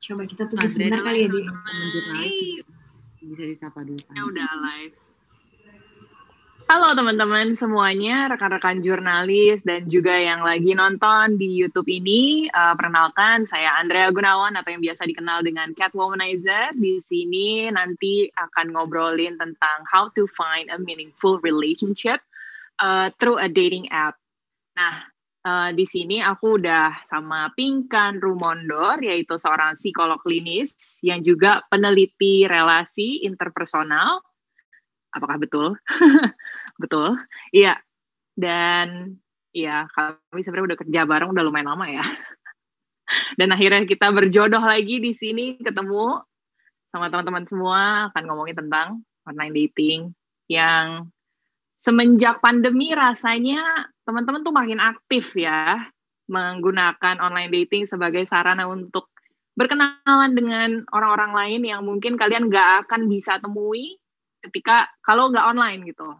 Coba kita tunggu sebentar kali ya, Di. Teman-teman jurnalis bisa disapa dulu kan. Ya udah live. Halo teman-teman semuanya, rekan-rekan jurnalis dan juga yang lagi nonton di YouTube ini. Perkenalkan, saya Andrea Gunawan atau yang biasa dikenal dengan Catwomanizer. Di sini nanti akan ngobrolin tentang how to find a meaningful relationship through a dating app. Nah, di sini aku udah sama Pinkan Rumondor, yaitu seorang psikolog klinis yang juga peneliti relasi interpersonal. Apakah betul? Betul. Iya. Dan ya kami sebenarnya udah kerja bareng udah lumayan lama ya. Dan akhirnya kita berjodoh lagi di sini, ketemu sama teman-teman semua, akan ngomongin tentang online dating yang semenjak pandemi rasanya teman-teman tuh makin aktif ya menggunakan online dating sebagai sarana untuk berkenalan dengan orang-orang lain yang mungkin kalian nggak akan bisa temui kalau nggak online gitu.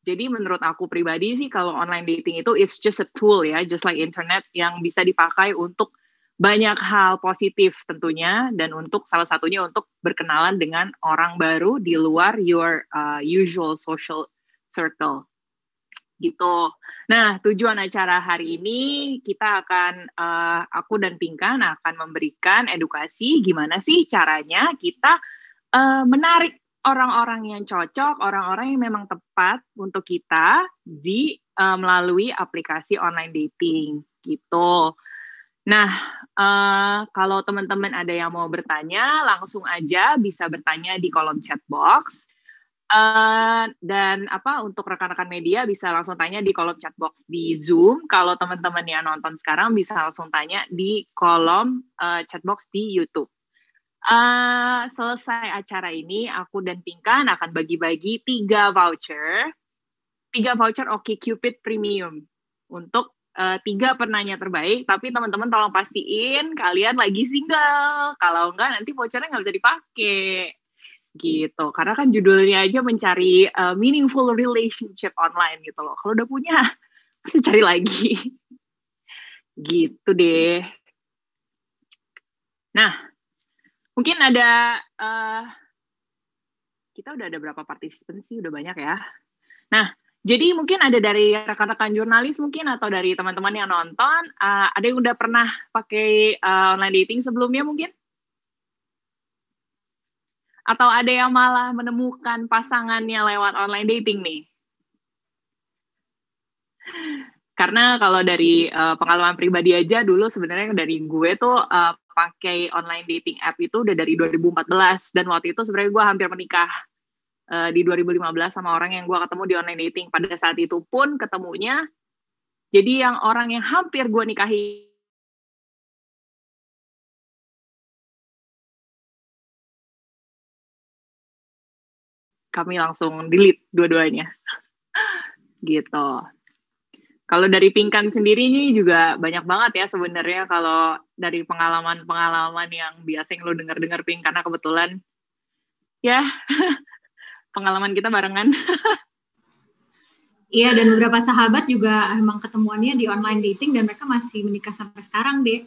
Jadi menurut aku pribadi sih kalau online dating itu it's just a tool ya, just like internet yang bisa dipakai untuk banyak hal positif tentunya dan untuk salah satunya untuk berkenalan dengan orang baru di luar your usual social circle gitu. Nah, tujuan acara hari ini kita akan aku dan Pinkan akan memberikan edukasi gimana sih caranya kita menarik orang-orang yang cocok, orang-orang yang memang tepat untuk kita melalui aplikasi online dating gitu. Nah, kalau teman-teman ada yang mau bertanya, langsung aja bisa bertanya di kolom chat box. Dan untuk rekan-rekan media bisa langsung tanya di kolom chat box di Zoom. Kalau teman-teman yang nonton sekarang bisa langsung tanya di kolom chat box di YouTube. Selesai acara ini, aku dan Pinkan akan bagi-bagi 3 voucher OkCupid Premium untuk 3 penanya terbaik. Tapi teman-teman tolong pastiin kalian lagi single. Kalau enggak nanti vouchernya nggak bisa dipakai gitu. Karena kan judulnya aja mencari meaningful relationship online gitu loh. Kalau udah punya, pasti cari lagi. Gitu deh. Nah, mungkin ada, kita udah ada berapa partisipan sih? Udah banyak ya. Nah, jadi mungkin ada dari rekan-rekan jurnalis mungkin atau dari teman-teman yang nonton, ada yang udah pernah pakai online dating sebelumnya mungkin? Atau ada yang malah menemukan pasangannya lewat online dating nih? Karena kalau dari pengalaman pribadi aja dulu sebenarnya dari gue tuh pakai online dating app itu udah dari 2014 dan waktu itu sebenarnya gue hampir menikah di 2015 sama orang yang gue ketemu di online dating. Pada saat itu pun ketemunya jadi yang orang yang hampir gue nikahi kami langsung delete dua-duanya. Gitu. Kalau dari Pinkan sendiri nih juga banyak banget ya sebenarnya kalau dari pengalaman-pengalaman yang biasa yang lo denger-denger Pink, karena kebetulan ya pengalaman kita barengan. Iya, dan beberapa sahabat juga emang ketemuannya di online dating dan mereka masih menikah sampai sekarang deh.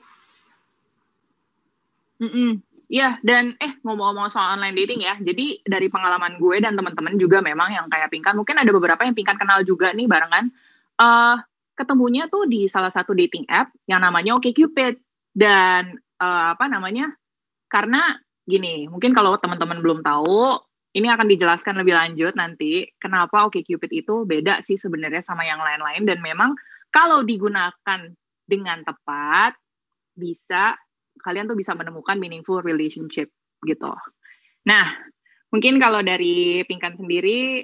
Iya, dan ngomong-ngomong soal online dating ya, jadi dari pengalaman gue dan teman-teman juga memang yang kayak Pinkan, mungkin ada beberapa yang Pinkan kenal juga nih barengan, ketemunya tuh di salah satu dating app yang namanya OkCupid. Dan karena gini, mungkin kalau teman-teman belum tahu, ini akan dijelaskan lebih lanjut nanti kenapa OkCupid itu beda sih sebenarnya sama yang lain-lain, dan memang kalau digunakan dengan tepat kalian tuh bisa menemukan meaningful relationship gitu. Nah, mungkin kalau dari Pinkan sendiri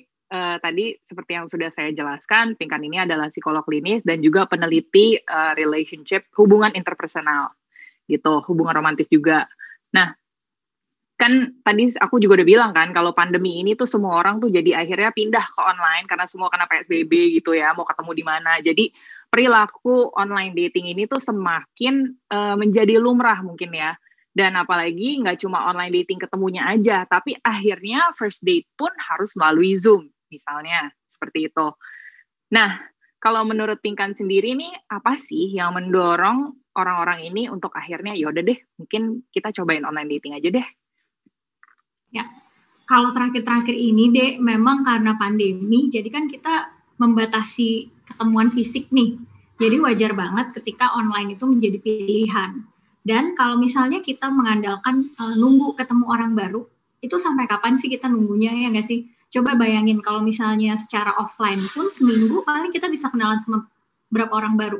tadi seperti yang sudah saya jelaskan, Pinkan ini adalah psikolog klinis dan juga peneliti relationship, hubungan interpersonal gitu, hubungan romantis juga. Nah, kan tadi aku juga udah bilang kan kalau pandemi ini tuh semua orang tuh jadi akhirnya pindah ke online karena semua kena PSBB gitu ya, mau ketemu di mana. Jadi perilaku online dating ini tuh semakin menjadi lumrah mungkin ya. Dan apalagi nggak cuma online dating ketemunya aja, tapi akhirnya first date pun harus melalui Zoom misalnya, seperti itu. Nah, kalau menurut Pinkan sendiri nih, apa sih yang mendorong orang-orang ini untuk akhirnya yaudah deh, mungkin kita cobain online dating aja deh? Ya, kalau terakhir-terakhir ini deh, memang karena pandemi, jadi kan kita membatasi ketemuan fisik nih. Jadi wajar banget ketika online itu menjadi pilihan. Dan kalau misalnya kita mengandalkan nunggu ketemu orang baru, itu sampai kapan sih kita nunggunya, ya nggak sih? Coba bayangin kalau misalnya secara offline pun seminggu paling kita bisa kenalan sama berapa orang baru.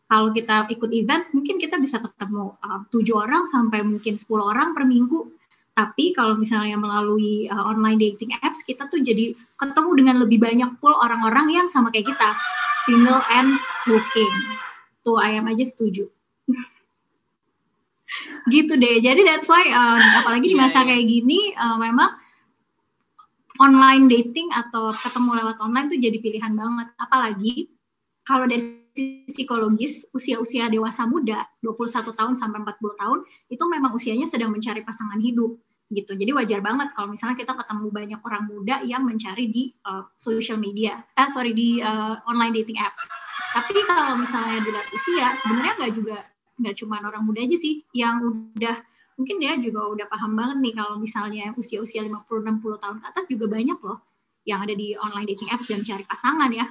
Kalau kita ikut event, mungkin kita bisa ketemu 7 orang sampai mungkin 10 orang per minggu. Tapi kalau misalnya melalui online dating apps, kita tuh jadi ketemu dengan lebih banyak pool orang-orang yang sama kayak kita, single and looking. Tuh, ayam aja setuju. Gitu deh. Jadi that's why, apalagi di masa kayak gini, memang online dating atau ketemu lewat online tuh jadi pilihan banget. Apalagi kalau dari sisi psikologis, usia-usia dewasa muda, 21 tahun sampai 40 tahun, itu memang usianya sedang mencari pasangan hidup. Gitu. Jadi wajar banget kalau misalnya kita ketemu banyak orang muda yang mencari di social media, di online dating apps. Tapi kalau misalnya dilihat usia, sebenarnya nggak cuma orang muda aja sih yang udah, mungkin dia juga udah paham banget nih kalau misalnya usia-usia 50-60 tahun ke atas juga banyak loh yang ada di online dating apps dan cari pasangan ya.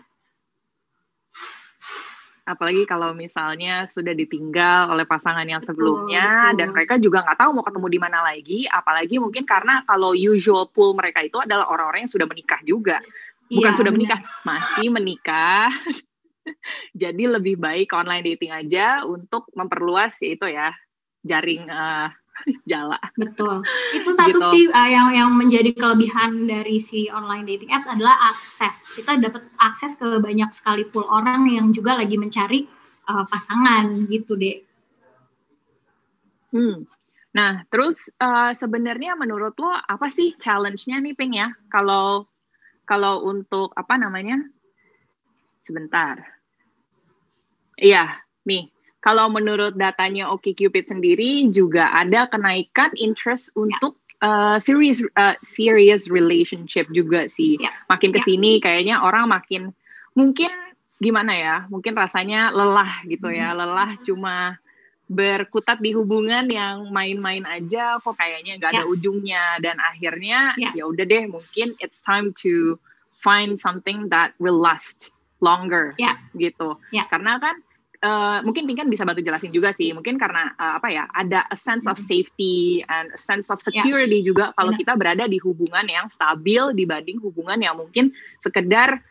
Apalagi kalau misalnya sudah ditinggal oleh pasangan yang sebelumnya, betul. Dan mereka juga nggak tahu mau ketemu di mana lagi, apalagi mungkin karena kalau usual pool mereka itu adalah orang-orang yang sudah menikah juga. Bukan sudah menikah, masih menikah. Jadi lebih baik online dating aja untuk memperluas itu ya, jaring jala. Betul. Itu satu gitu. Sih yang menjadi kelebihan dari si online dating apps adalah akses. Kita dapat akses ke banyak sekali pool orang yang juga lagi mencari pasangan gitu deh. Nah, terus sebenarnya menurut lo apa sih challenge-nya nih Ping ya? Kalau untuk apa namanya? Sebentar. Iya, nih. Kalau menurut datanya OkCupid sendiri juga ada kenaikan interest untuk serious relationship juga sih. Makin kesini kayaknya orang makin mungkin gimana ya? Mungkin rasanya lelah gitu ya, lelah cuma berkutat di hubungan yang main-main aja, kok kayaknya nggak ada ujungnya dan akhirnya ya udah deh, mungkin it's time to find something that will last longer gitu. Karena kan mungkin Ping kan bisa bantu jelasin juga sih. Mungkin karena ada a sense of safety and a sense of security juga kalau kita berada di hubungan yang stabil dibanding hubungan yang mungkin sekedar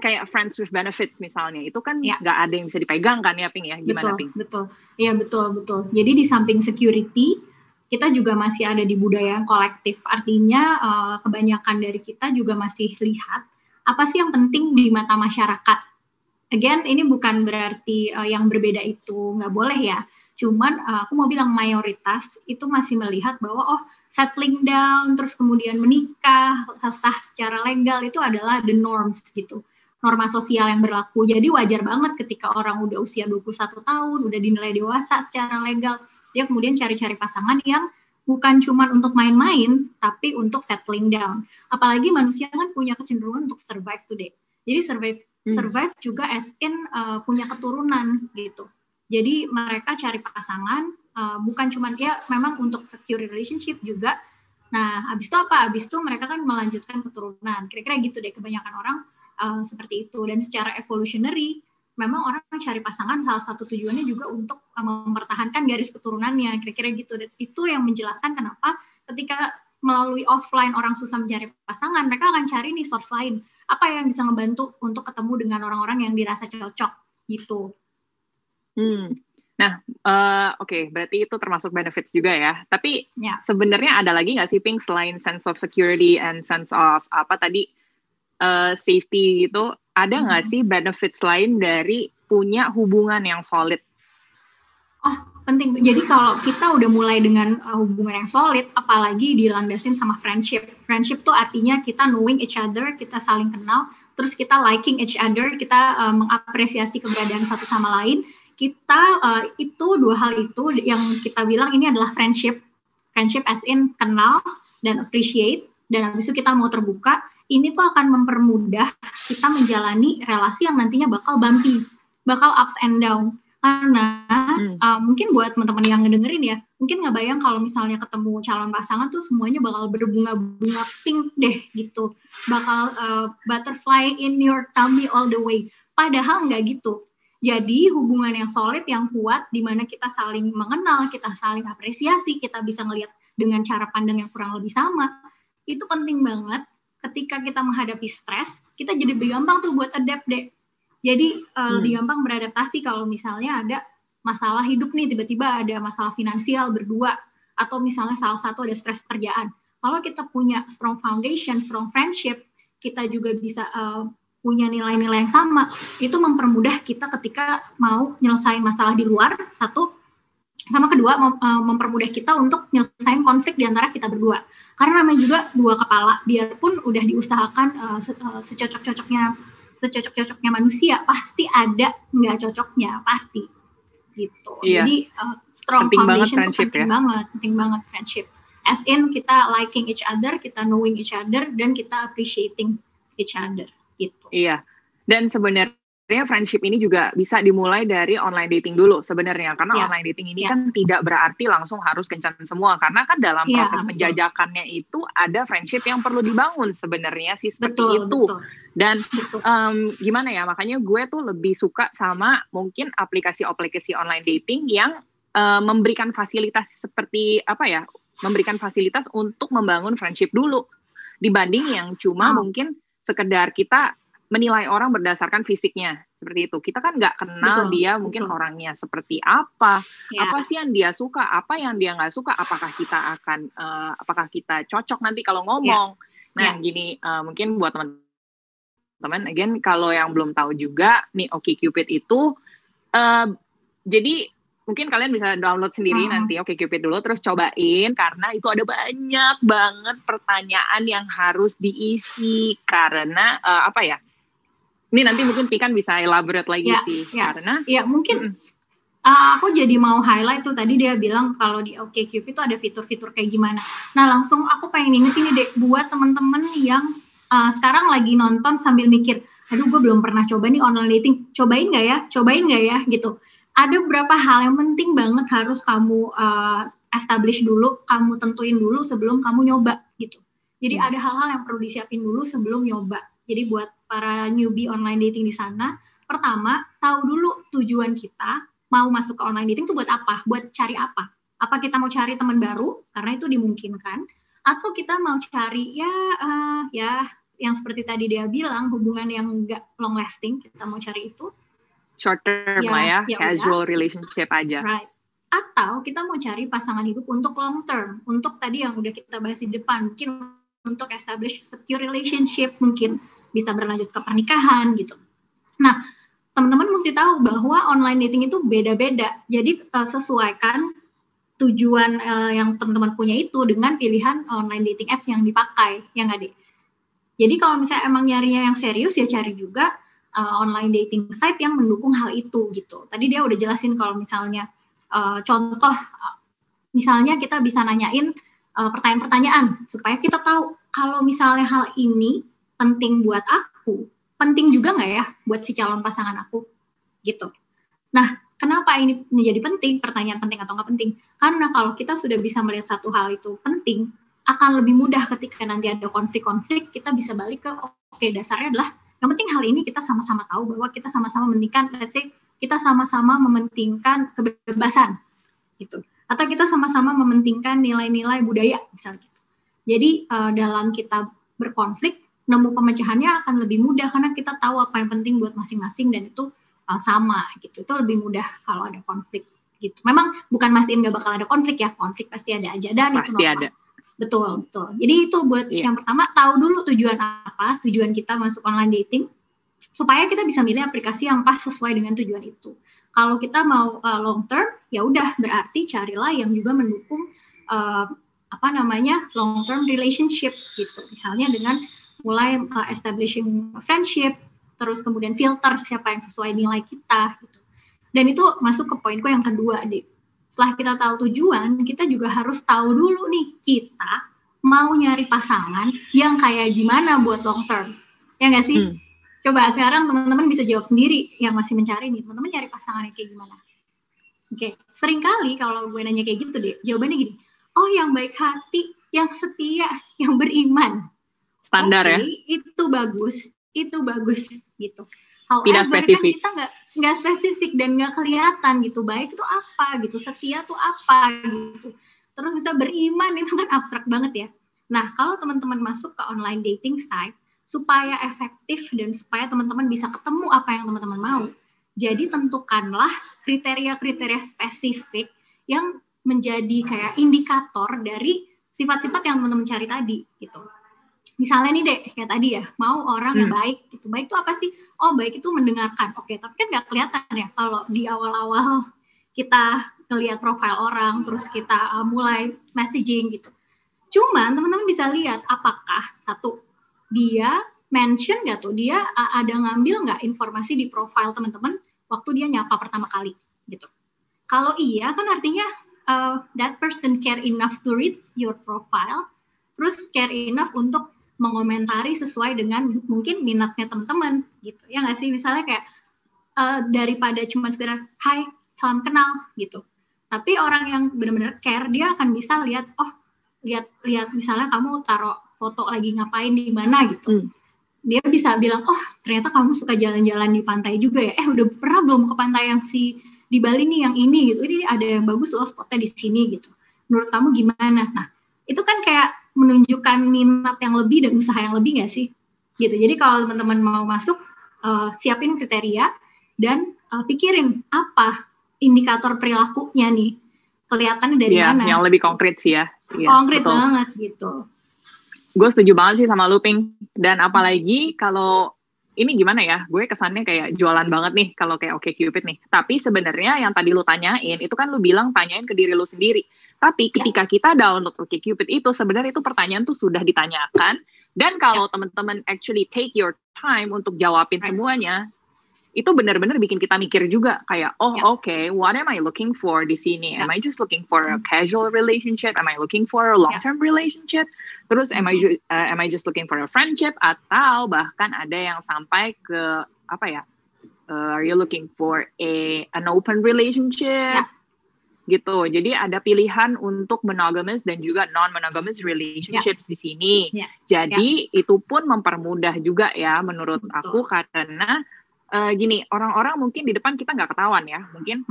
kayak friends with benefits misalnya. Itu kan nggak ada yang bisa dipegang kan ya Ping ya? Gimana Ping? Betul. Iya betul. Jadi di samping security, kita juga masih ada di budaya yang kolektif. Artinya kebanyakan dari kita juga masih lihat apa sih yang penting di mata masyarakat. Again, ini bukan berarti yang berbeda itu nggak boleh ya. Cuman aku mau bilang mayoritas itu masih melihat bahwa settling down, terus kemudian menikah, sah secara legal itu adalah the norms gitu. Norma sosial yang berlaku. Jadi wajar banget ketika orang udah usia 21 tahun, udah dinilai dewasa secara legal, dia kemudian cari-cari pasangan yang bukan cuma untuk main-main, tapi untuk settling down. Apalagi manusia kan punya kecenderungan untuk survive today. Jadi survive juga as in punya keturunan gitu. Jadi mereka cari pasangan bukan cuma memang untuk secure relationship juga. Nah, habis itu apa? Habis itu mereka kan melanjutkan keturunan. Kira-kira gitu deh kebanyakan orang seperti itu. Dan secara evolutionary memang orang cari pasangan salah satu tujuannya juga untuk mempertahankan garis keturunannya. Kira-kira gitu. Dan itu yang menjelaskan kenapa ketika melalui offline orang susah mencari pasangan, mereka akan cari nih source lain. Apa yang bisa membantu untuk ketemu dengan orang-orang yang dirasa cocok gitu. Nah, oke, berarti itu termasuk benefits juga ya. Tapi sebenarnya ada lagi nggak sih Ping selain sense of security and sense of safety gitu? Ada nggak sih benefits lain dari punya hubungan yang solid? Penting. Jadi kalau kita udah mulai dengan hubungan yang solid, apalagi dilandasin sama friendship. Friendship tuh artinya kita knowing each other, kita saling kenal, terus kita liking each other, kita mengapresiasi keberadaan satu sama lain. Kita itu dua hal itu yang kita bilang ini adalah friendship. Friendship as in kenal dan appreciate, dan habis itu kita mau terbuka. Ini tuh akan mempermudah kita menjalani relasi yang nantinya bakal bumpy, bakal ups and down. Karena mungkin buat teman-teman yang ngedengerin ya, mungkin nggak bayang kalau misalnya ketemu calon pasangan tuh semuanya bakal berbunga-bunga pink deh gitu, bakal butterfly in your tummy all the way. Padahal nggak gitu. Jadi hubungan yang solid, yang kuat, di mana kita saling mengenal, kita saling apresiasi, kita bisa ngelihat dengan cara pandang yang kurang lebih sama, itu penting banget. Ketika kita menghadapi stres, kita jadi lebih gampang tuh buat adapt deh. Jadi lebih gampang beradaptasi kalau misalnya ada masalah hidup nih, tiba-tiba ada masalah finansial berdua, atau misalnya salah satu ada stres pekerjaan. Kalau kita punya strong foundation, strong friendship, kita juga bisa punya nilai-nilai yang sama, itu mempermudah kita ketika mau nyelesain masalah di luar, satu, sama kedua mempermudah kita untuk nyelesain konflik di antara kita berdua. Karena namanya juga dua kepala, biarpun udah diusahakan secocok-cocoknya manusia, pasti ada nggak cocoknya, pasti gitu. Iya. Jadi strong penting foundation itu penting banget friendship. As in kita liking each other, kita knowing each other, dan kita appreciating each other gitu. Iya. Dan sebenarnya friendship ini juga bisa dimulai dari online dating dulu sebenarnya, karena online dating ini kan tidak berarti langsung harus kencan semua, karena kan dalam proses penjajakannya itu ada friendship yang perlu dibangun sebenarnya sih, seperti itu. Dan gimana ya, makanya gue tuh lebih suka sama mungkin aplikasi-aplikasi online dating yang memberikan fasilitas seperti apa ya, memberikan fasilitas untuk membangun friendship dulu, dibanding yang cuma mungkin sekedar kita menilai orang berdasarkan fisiknya, seperti itu. Kita kan nggak kenal dia mungkin orangnya seperti apa, apa sih yang dia suka, apa yang dia nggak suka, apakah kita cocok nanti kalau ngomong. Nah, gini, mungkin buat teman-teman, again, kalau yang belum tahu juga, nih OkCupid itu, jadi mungkin kalian bisa download sendiri nanti OkCupid dulu, terus cobain, karena itu ada banyak banget pertanyaan yang harus diisi, karena apa ya, ini nanti mungkin Pikan bisa elaborate lagi sih, karena mungkin aku jadi mau highlight tuh, tadi dia bilang kalau di OkCupid itu ada fitur-fitur kayak gimana. Nah, langsung aku pengen ingetin deh buat teman-teman yang sekarang lagi nonton sambil mikir, aduh gue belum pernah coba nih online dating, cobain nggak ya gitu. Ada beberapa hal yang penting banget harus kamu establish dulu, kamu tentuin dulu sebelum kamu nyoba gitu. Jadi ada hal-hal yang perlu disiapin dulu sebelum nyoba. Jadi buat para newbie online dating di sana, pertama, tahu dulu tujuan kita mau masuk ke online dating itu buat apa? Buat cari apa? Apa kita mau cari teman baru? Karena itu dimungkinkan. Atau kita mau cari yang seperti tadi dia bilang, hubungan yang nggak long lasting, kita mau cari itu. Short term lah ya, casual relationship aja. Right. Atau kita mau cari pasangan hidup untuk long term, untuk tadi yang udah kita bahas di depan, mungkin untuk establish secure relationship, mungkin bisa berlanjut ke pernikahan gitu. Nah, teman-teman mesti tahu bahwa online dating itu beda-beda. Jadi sesuaikan tujuan yang teman-teman punya itu dengan pilihan online dating apps yang dipakai, ya nggak deh? Jadi kalau misalnya emang nyarinya yang serius, ya cari juga online dating site yang mendukung hal itu gitu. Tadi dia udah jelasin kalau misalnya contoh, misalnya kita bisa nanyain pertanyaan-pertanyaan supaya kita tahu kalau misalnya hal ini penting buat aku, penting juga nggak ya buat si calon pasangan aku gitu. Nah, kenapa ini menjadi penting, pertanyaan penting atau nggak penting? Karena kalau kita sudah bisa melihat satu hal itu penting, akan lebih mudah ketika nanti ada konflik-konflik, kita bisa balik ke oke, dasarnya adalah yang penting hal ini kita sama-sama tahu bahwa kita sama-sama mementingkan, let's say kita sama-sama mementingkan kebebasan gitu. Atau kita sama-sama mementingkan nilai-nilai budaya misalnya gitu. Jadi dalam kita berkonflik, nemu pemecahannya akan lebih mudah karena kita tahu apa yang penting buat masing-masing dan itu sama gitu. Itu lebih mudah kalau ada konflik gitu. Memang bukan mastiin nggak bakal ada konflik ya, konflik pasti ada aja dan pasti itu normal. Ada. Betul. Jadi itu buat yang pertama, tahu dulu tujuan apa, tujuan kita masuk online dating supaya kita bisa milih aplikasi yang pas sesuai dengan tujuan itu. Kalau kita mau long term, ya udah berarti carilah yang juga mendukung long term relationship gitu. Misalnya dengan mulai establishing friendship, terus kemudian filter siapa yang sesuai nilai kita gitu. Dan itu masuk ke poinku yang kedua, Dik. Setelah kita tahu tujuan, kita juga harus tahu dulu nih kita mau nyari pasangan yang kayak gimana buat long term. Ya nggak sih? Coba sekarang teman-teman bisa jawab sendiri yang masih mencari nih, teman-teman nyari pasangan yang kayak gimana? Oke, seringkali kalau gue nanya kayak gitu deh, jawabannya gini, oh yang baik hati, yang setia, yang beriman. Standar ya? Itu bagus gitu. Tidak However, spesifik. kan kita nggak spesifik dan nggak kelihatan gitu, baik itu apa gitu, setia tuh apa gitu. Terus bisa beriman itu kan abstrak banget ya. Nah, kalau teman-teman masuk ke online dating site, supaya efektif dan supaya teman-teman bisa ketemu apa yang teman-teman mau, jadi tentukanlah kriteria-kriteria spesifik yang menjadi kayak indikator dari sifat-sifat yang teman-teman cari tadi gitu. Misalnya nih dek, kayak tadi ya, mau orang yang baik gitu. Baik itu apa sih? Oh, baik itu mendengarkan. Oke, tapi kan nggak kelihatan ya kalau di awal-awal kita ngelihat profil orang, terus kita mulai messaging gitu. Cuman teman-teman bisa lihat apakah satu, dia mention nggak tuh, dia ada ngambil nggak informasi di profil teman-teman waktu dia nyapa pertama kali gitu. Kalau iya kan artinya that person care enough to read your profile, terus care enough untuk mengomentari sesuai dengan mungkin minatnya teman-teman gitu ya nggak sih, misalnya kayak daripada cuma sekedar hai salam kenal gitu, tapi orang yang benar-benar care dia akan bisa lihat, oh lihat misalnya kamu taruh foto lagi ngapain di mana gitu, dia bisa bilang oh ternyata kamu suka jalan-jalan di pantai juga ya, udah pernah belum ke pantai yang di Bali nih yang ini gitu, ini ada yang bagus loh spotnya di sini gitu, menurut kamu gimana? Nah itu kan kayak menunjukkan minat yang lebih dan usaha yang lebih nggak sih? Gitu. Jadi kalau teman-teman mau masuk, siapin kriteria dan pikirin apa indikator perilakunya nih, kelihatannya dari mana? Yang lebih konkret sih ya. Konkret banget gitu. Gue setuju banget sih sama lu, Pink. Dan apalagi kalau ini gimana ya, gue kesannya kayak jualan banget nih kalau kayak OkCupid nih. Tapi sebenarnya yang tadi lu tanyain, itu kan lu bilang tanyain ke diri lu sendiri. Tapi ketika kita download OkCupid itu, sebenarnya itu pertanyaan tuh sudah ditanyakan. Dan kalau teman-teman actually take your time untuk jawabin semuanya, itu benar-benar bikin kita mikir juga kayak, okay, what am I looking for di sini? Am I just looking for a casual relationship? Am I looking for a long-term relationship? Terus am I just looking for a friendship? Atau bahkan ada yang sampai ke apa ya? Are you looking for an open relationship? Gitu. Jadi ada pilihan untuk monogamous dan juga non-monogamous relationships di sini. Jadi itu pun mempermudah juga ya menurut aku, karena gini, orang-orang mungkin di depan kita nggak ketahuan ya, mungkin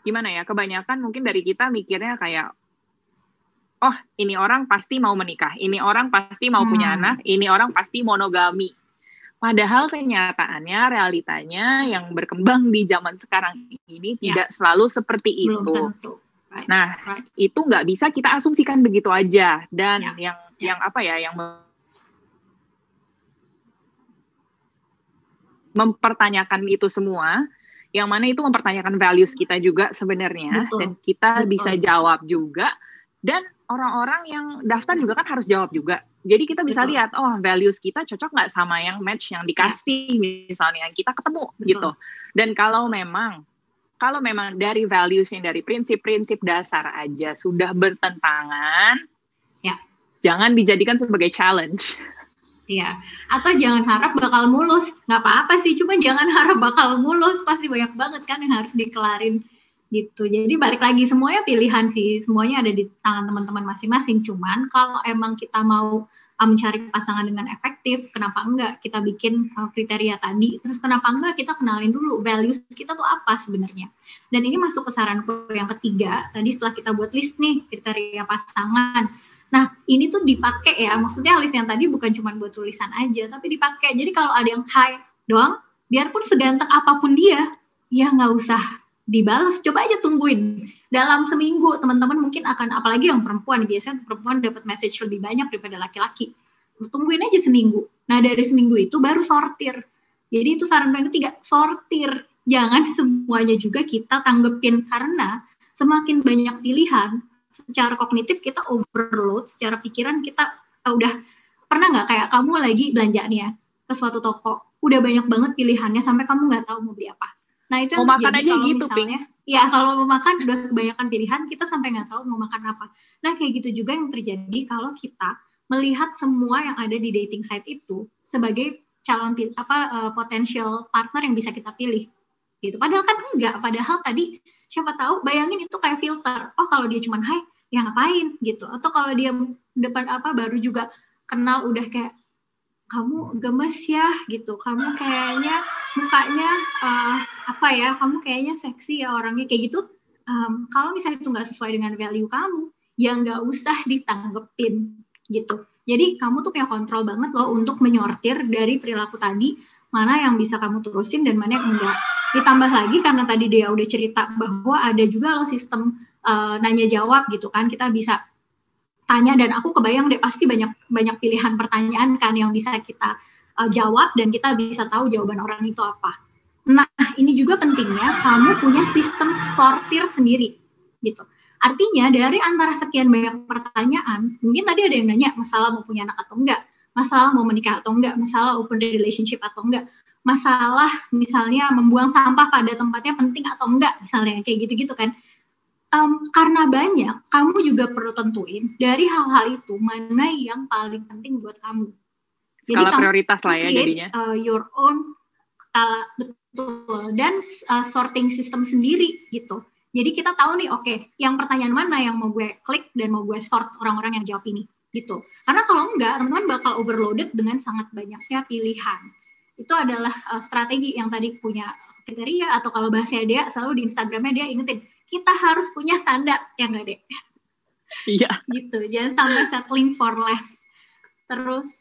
gimana ya, kebanyakan mungkin dari kita mikirnya kayak, oh ini orang pasti mau menikah, ini orang pasti mau punya anak, ini orang pasti monogami. Padahal kenyataannya, realitanya yang berkembang di zaman sekarang ini tidak selalu seperti itu. Tentu. Nah, itu nggak bisa kita asumsikan begitu aja. Dan yang apa ya, yang mempertanyakan itu semua, yang mana itu mempertanyakan values kita juga sebenarnya, dan kita bisa jawab juga, dan orang-orang yang daftar juga kan harus jawab juga. Jadi kita bisa lihat, oh values kita cocok nggak sama yang match yang dikasih, misalnya yang kita ketemu gitu. Dan kalau memang dari values yang dari prinsip-prinsip dasar aja sudah bertentangan, jangan dijadikan sebagai challenge. Iya, atau jangan harap bakal mulus, nggak apa-apa sih, cuma jangan harap bakal mulus, pasti banyak banget kan yang harus dikelarin gitu. Jadi balik lagi, semuanya pilihan sih, semuanya ada di tangan teman-teman masing-masing. Cuman kalau emang kita mau mencari pasangan dengan efektif, kenapa enggak kita bikin kriteria tadi, terus kenapa enggak kita kenalin dulu values kita tuh apa sebenarnya. Dan ini masuk ke saranku yang ketiga, tadi setelah kita buat list nih kriteria pasangan. Nah, ini tuh dipakai ya, maksudnya list yang tadi bukan cuma buat tulisan aja, tapi dipakai. Jadi kalau ada yang hai doang, biarpun seganteng apapun dia, ya nggak usah dibalas, coba aja tungguin. Dalam seminggu, teman-teman mungkin akan, apalagi yang perempuan, biasanya perempuan dapat message lebih banyak daripada laki-laki. Tungguin aja seminggu. Nah, dari seminggu itu baru sortir. Jadi itu saran yang ketiga, sortir. Jangan semuanya juga kita tanggepin, karena semakin banyak pilihan, secara kognitif kita overload, secara pikiran kita udah, pernah nggak kayak kamu lagi belanja nih ya ke suatu toko, udah banyak banget pilihannya sampai kamu nggak tahu mau beli apa. Nah itu mau makan aja gitu, misalnya, ya kalau mau makan udah kebanyakan pilihan, kita sampai nggak tahu mau makan apa. Nah kayak gitu juga yang terjadi kalau kita melihat semua yang ada di dating site itu sebagai calon potensial partner yang bisa kita pilih gitu. Padahal kan enggak, padahal tadi siapa tahu bayangin itu kayak filter. Oh kalau dia cuman hai, ya ngapain gitu. Atau kalau dia depan baru juga kenal udah kayak kamu gemes ya gitu. Kamu kayaknya mukanya kamu kayaknya seksi ya orangnya kayak gitu. Kalau misalnya itu nggak sesuai dengan value kamu, ya nggak usah ditanggepin gitu. Jadi kamu tuh kayak kontrol banget loh untuk menyortir dari perilaku tadi, mana yang bisa kamu terusin dan mana yang enggak. Ditambah lagi karena tadi dia udah cerita bahwa ada juga loh sistem nanya jawab gitu kan, kita bisa tanya dan aku kebayang deh pasti banyak pilihan pertanyaan kan yang bisa kita jawab dan kita bisa tahu jawaban orang itu apa. Nah ini juga pentingnya kamu punya sistem sortir sendiri gitu. Artinya dari antara sekian banyak pertanyaan, mungkin tadi ada yang nanya masalah mau punya anak atau enggak, masalah mau menikah atau enggak, masalah open relationship atau enggak, masalah misalnya membuang sampah pada tempatnya penting atau enggak, misalnya kayak gitu-gitu kan. Karena banyak, kamu juga perlu tentuin dari hal-hal itu mana yang paling penting buat kamu. Jadi skala prioritas lah ya jadinya. Your own skala, betul, dan sorting system sendiri gitu. Jadi kita tahu nih, oke, yang pertanyaan mana yang mau gue klik dan mau gue sort orang-orang yang jawab ini gitu. Karena kalau enggak, teman-teman bakal overloaded dengan sangat banyaknya pilihan. Itu adalah strategi yang tadi punya kriteria, atau kalau bahasa dia selalu di Instagramnya dia ingetin, kita harus punya standar, ya nggak deh? Iya. Gitu, jangan sampai settling for less. Terus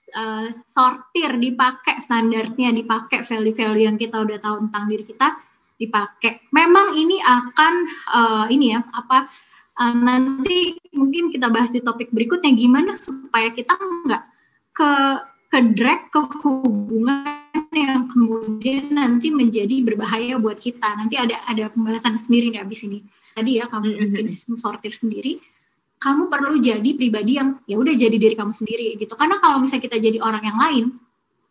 sortir, dipakai standarnya, dipakai value-value yang kita udah tahu tentang diri kita, dipakai. Memang ini akan nanti mungkin kita bahas di topik berikutnya, gimana supaya kita nggak ke drag ke hubungan yang kemudian nanti menjadi berbahaya buat kita. Nanti ada pembahasan sendiri nih abis ini. Tadi ya kamu bikin sistem sortir sendiri, kamu perlu jadi pribadi yang ya udah jadi diri kamu sendiri gitu. Karena kalau misalnya kita jadi orang yang lain,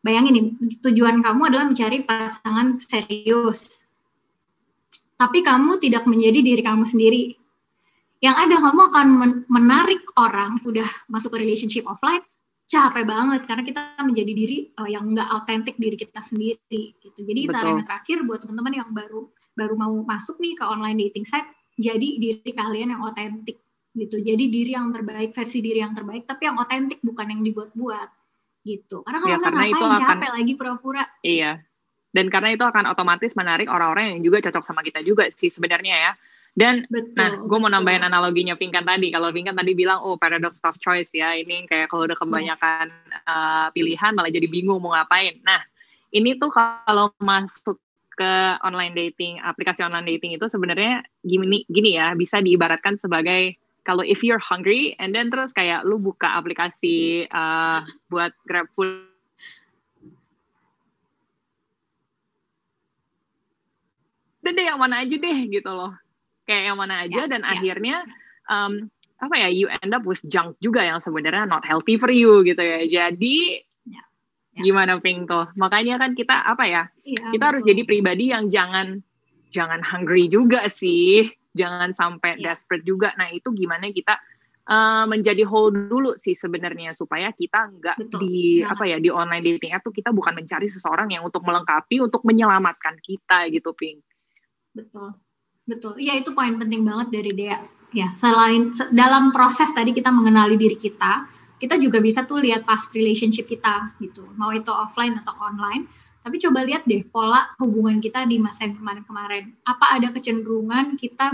bayangin nih, tujuan kamu adalah mencari pasangan serius, tapi kamu tidak menjadi diri kamu sendiri. Yang ada kamu akan menarik orang, udah masuk ke relationship offline, capek banget karena kita menjadi diri yang nggak autentik diri kita sendiri gitu. Jadi saran terakhir buat teman-teman yang baru mau masuk nih ke online dating site, jadi diri kalian yang autentik gitu. Jadi diri yang terbaik, versi diri yang terbaik, tapi yang autentik, bukan yang dibuat-buat gitu. Karena kalau nggak ngapain, capek lagi pura-pura. Iya. Dan karena itu akan otomatis menarik orang-orang yang juga cocok sama kita juga sih sebenarnya ya. Dan gue mau nambahin analoginya Pinkan tadi. Kalau Pinkan tadi bilang, paradox of choice ya. Ini kayak kalau udah kebanyakan pilihan malah jadi bingung mau ngapain. Nah, ini tuh kalau masuk ke online dating, aplikasi online dating itu sebenarnya gini ya, bisa diibaratkan sebagai kalau if you're hungry and then terus kayak lu buka aplikasi buat grab food, dan yang mana aja deh gitu loh. Kayak yang mana aja dan akhirnya you end up with junk juga yang sebenarnya not healthy for you gitu ya. Jadi gimana Pink tuh? Makanya kan kita kita harus jadi pribadi yang jangan hungry juga sih, jangan sampai desperate juga. Nah itu gimana kita menjadi whole dulu sih sebenarnya supaya kita nggak di online dating app tuh kita bukan mencari seseorang yang untuk melengkapi, untuk menyelamatkan kita gitu Pink. Betul. Ya itu poin penting banget dari Dea. Ya, selain dalam proses tadi kita mengenali diri kita juga bisa tuh lihat past relationship kita gitu. Mau itu offline atau online. Tapi coba lihat deh pola hubungan kita di masa yang kemarin-kemarin. Apa ada kecenderungan kita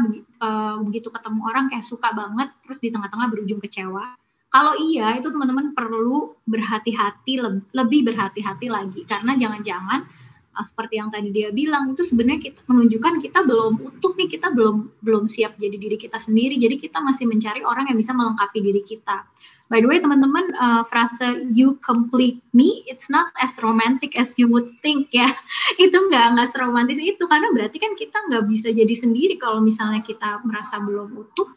begitu ketemu orang kayak suka banget, terus di tengah-tengah berujung kecewa? Kalau iya, itu teman-teman perlu berhati-hati, lebih berhati-hati lagi. Karena jangan-jangan seperti yang tadi dia bilang, itu sebenarnya kita menunjukkan kita belum utuh nih, kita belum siap jadi diri kita sendiri, jadi kita masih mencari orang yang bisa melengkapi diri kita. By the way teman-teman, frase you complete me, it's not as romantic as you would think ya. Itu nggak seromantis itu, karena berarti kan kita nggak bisa jadi sendiri kalau misalnya kita merasa belum utuh,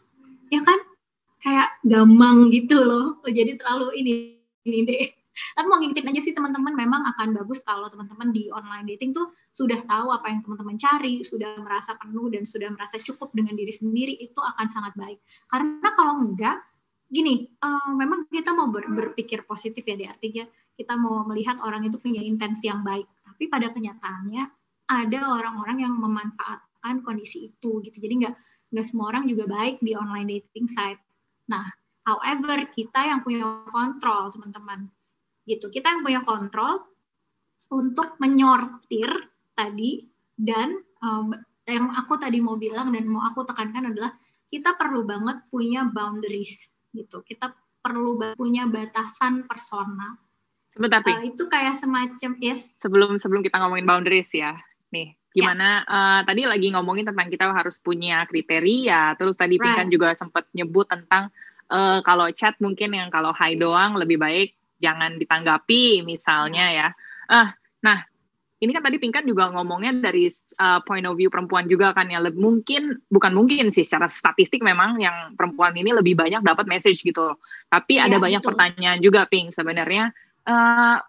ya kan? Kayak gampang gitu loh, jadi terlalu ini deh. Tapi mau ngingetin aja sih teman-teman, memang akan bagus kalau teman-teman di online dating tuh sudah tahu apa yang teman-teman cari, sudah merasa penuh dan sudah merasa cukup dengan diri sendiri, itu akan sangat baik. Karena kalau enggak, gini, memang kita mau berpikir positif ya, artinya kita mau melihat orang itu punya intensi yang baik, tapi pada kenyataannya ada orang-orang yang memanfaatkan kondisi itu gitu. Jadi nggak semua orang juga baik di online dating site. Nah, however, kita yang punya kontrol, teman-teman. Gitu. Kita yang punya kontrol untuk menyortir tadi, dan yang aku tadi mau bilang dan mau aku tekankan adalah kita perlu banget punya boundaries gitu. Kita perlu punya batasan persona. Sebentar, itu kayak semacam Sebelum kita ngomongin boundaries ya, nih gimana? Tadi lagi ngomongin tentang kita harus punya kriteria. Terus tadi Pinkan juga sempat nyebut tentang kalau chat mungkin yang kalau hi doang lebih baik jangan ditanggapi misalnya ya. Nah, ini kan tadi Pinkan juga ngomongnya dari point of view perempuan juga kan ya. Bukan mungkin sih, secara statistik memang yang perempuan ini lebih banyak dapat message gitu. Tapi ada banyak pertanyaan juga, Pink. Sebenarnya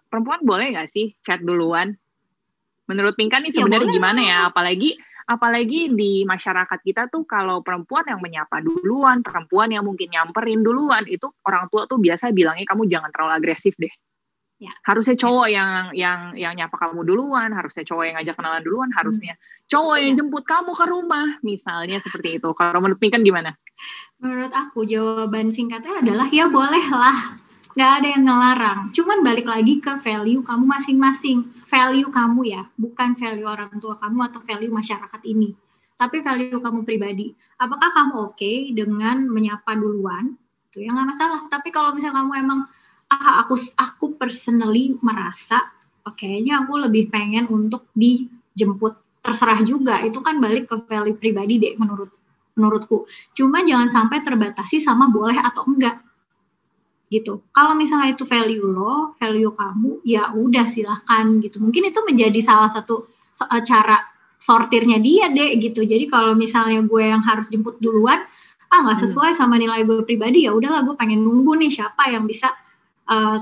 perempuan boleh nggak sih chat duluan? Menurut Pinkan nih sebenarnya gimana ya? Apalagi di masyarakat kita tuh kalau perempuan yang menyapa duluan, perempuan yang mungkin nyamperin duluan, itu orang tua tuh biasa bilangnya kamu jangan terlalu agresif deh. Ya. Harusnya cowok yang nyapa kamu duluan, harusnya cowok yang ngajak kenalan duluan, harusnya cowok yang jemput kamu ke rumah, misalnya seperti itu. Kalau menurut Pinkan gimana? Menurut aku jawaban singkatnya adalah ya bolehlah, nggak ada yang ngelarang. Cuman balik lagi ke value kamu masing-masing, value kamu ya, bukan value orang tua kamu atau value masyarakat ini, tapi value kamu pribadi. Apakah kamu oke dengan menyapa duluan? Itu ya nggak masalah. Tapi kalau misalnya kamu emang aku personally merasa kayaknya aku lebih pengen untuk dijemput, terserah juga, itu kan balik ke value pribadi deh menurutku. Cuma jangan sampai terbatasi sama boleh atau enggak gitu. Kalau misalnya itu value lo, value kamu, ya udah silahkan gitu. Mungkin itu menjadi salah satu cara sortirnya dia deh gitu. Jadi kalau misalnya gue yang harus jemput duluan, nggak sesuai sama nilai gue pribadi, ya udahlah gue pengen nunggu nih siapa yang bisa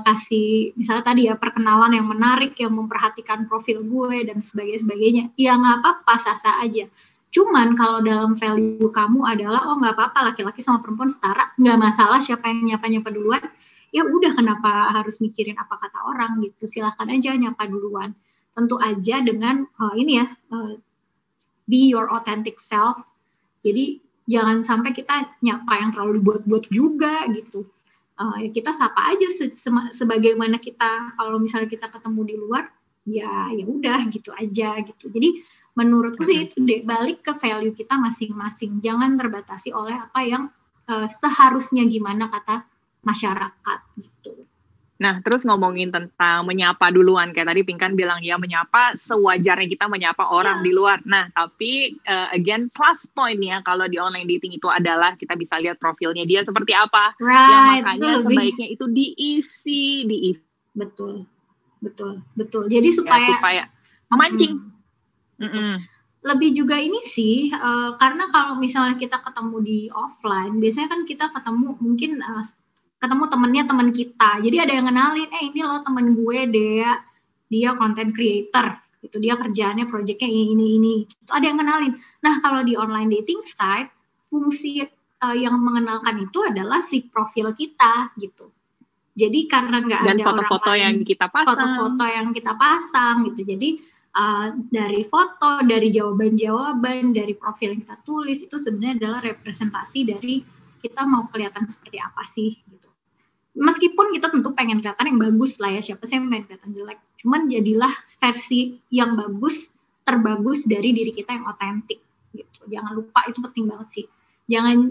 kasih misalnya tadi ya perkenalan yang menarik, yang memperhatikan profil gue dan sebagainya. Ya nggak apa-apa, sah-sah aja. Cuman kalau dalam value kamu adalah nggak apa-apa laki-laki sama perempuan setara, nggak masalah siapa yang nyapa duluan, ya udah kenapa harus mikirin apa kata orang gitu, silahkan aja nyapa duluan. Tentu aja dengan be your authentic self. Jadi jangan sampai kita nyapa yang terlalu dibuat-buat juga gitu. Kita sapa aja sebagaimana kita kalau misalnya kita ketemu di luar, ya udah gitu aja gitu. Jadi menurutku sih itu deh, balik ke value kita masing-masing, jangan terbatasi oleh apa yang seharusnya gimana kata masyarakat gitu. Nah, terus ngomongin tentang menyapa duluan, kayak tadi Pinkan bilang ya menyapa sewajarnya kita menyapa orang di luar. Nah, tapi again plus point ya kalau di online dating itu adalah kita bisa lihat profilnya dia seperti apa. Yang makanya sebaiknya itu diisi. Betul. Jadi supaya memancing. Lebih juga ini sih, karena kalau misalnya kita ketemu di offline, biasanya kan kita ketemu mungkin ketemu temen kita, jadi ada yang kenalin, ini loh temen gue dia content creator gitu, dia kerjaannya projectnya ini gitu, ada yang kenalin. Nah kalau di online dating site, fungsi yang mengenalkan itu adalah si profil kita gitu. Jadi karena nggak ada foto-foto yang kita pasang gitu, jadi dari foto, dari jawaban-jawaban, dari profil yang kita tulis, itu sebenarnya adalah representasi dari kita mau kelihatan seperti apa sih gitu. Meskipun kita tentu pengen kelihatan yang bagus lah ya, siapa sih yang pengen kelihatan jelek, cuman jadilah versi yang bagus, terbagus dari diri kita yang otentik gitu. Jangan lupa, itu penting banget sih.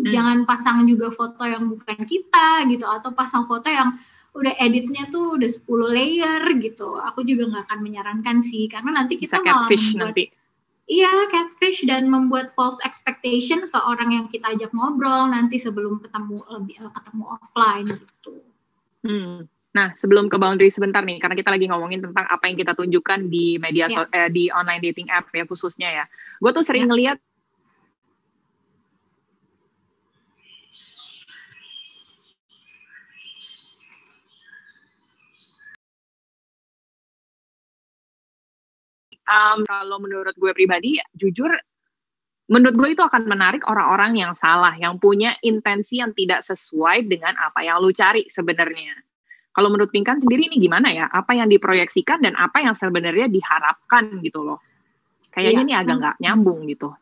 Jangan pasang juga foto yang bukan kita gitu, atau pasang foto yang udah editnya tuh udah 10 layer gitu. Aku juga nggak akan menyarankan sih, karena nanti kita malah membuat catfish dan membuat false expectation ke orang yang kita ajak ngobrol nanti sebelum ketemu offline gitu. Nah, sebelum ke boundary sebentar nih, karena kita lagi ngomongin tentang apa yang kita tunjukkan di media di online dating app ya khususnya ya. Gue tuh sering ngeliat kalau menurut gue pribadi, jujur, menurut gue itu akan menarik orang-orang yang salah, yang punya intensi yang tidak sesuai dengan apa yang lu cari sebenarnya. Kalau menurut Pinkan sendiri ini gimana ya? Apa yang diproyeksikan dan apa yang sebenarnya diharapkan gitu loh? kayaknya nih agak nggak nyambung gitu.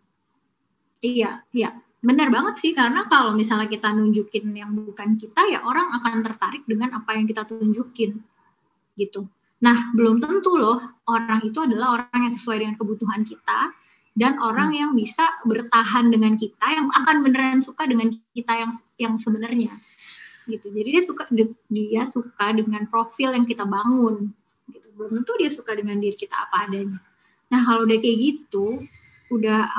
Iya, benar banget sih, karena kalau misalnya kita nunjukin yang bukan kita, ya orang akan tertarik dengan apa yang kita tunjukin, gitu. Nah, belum tentu loh orang itu adalah orang yang sesuai dengan kebutuhan kita, dan orang yang bisa bertahan dengan kita, yang akan beneran suka dengan kita yang sebenarnya, gitu. Jadi dia suka dengan profil yang kita bangun, gitu. Belum tentu dia suka dengan diri kita apa adanya. Nah, kalau udah kayak gitu,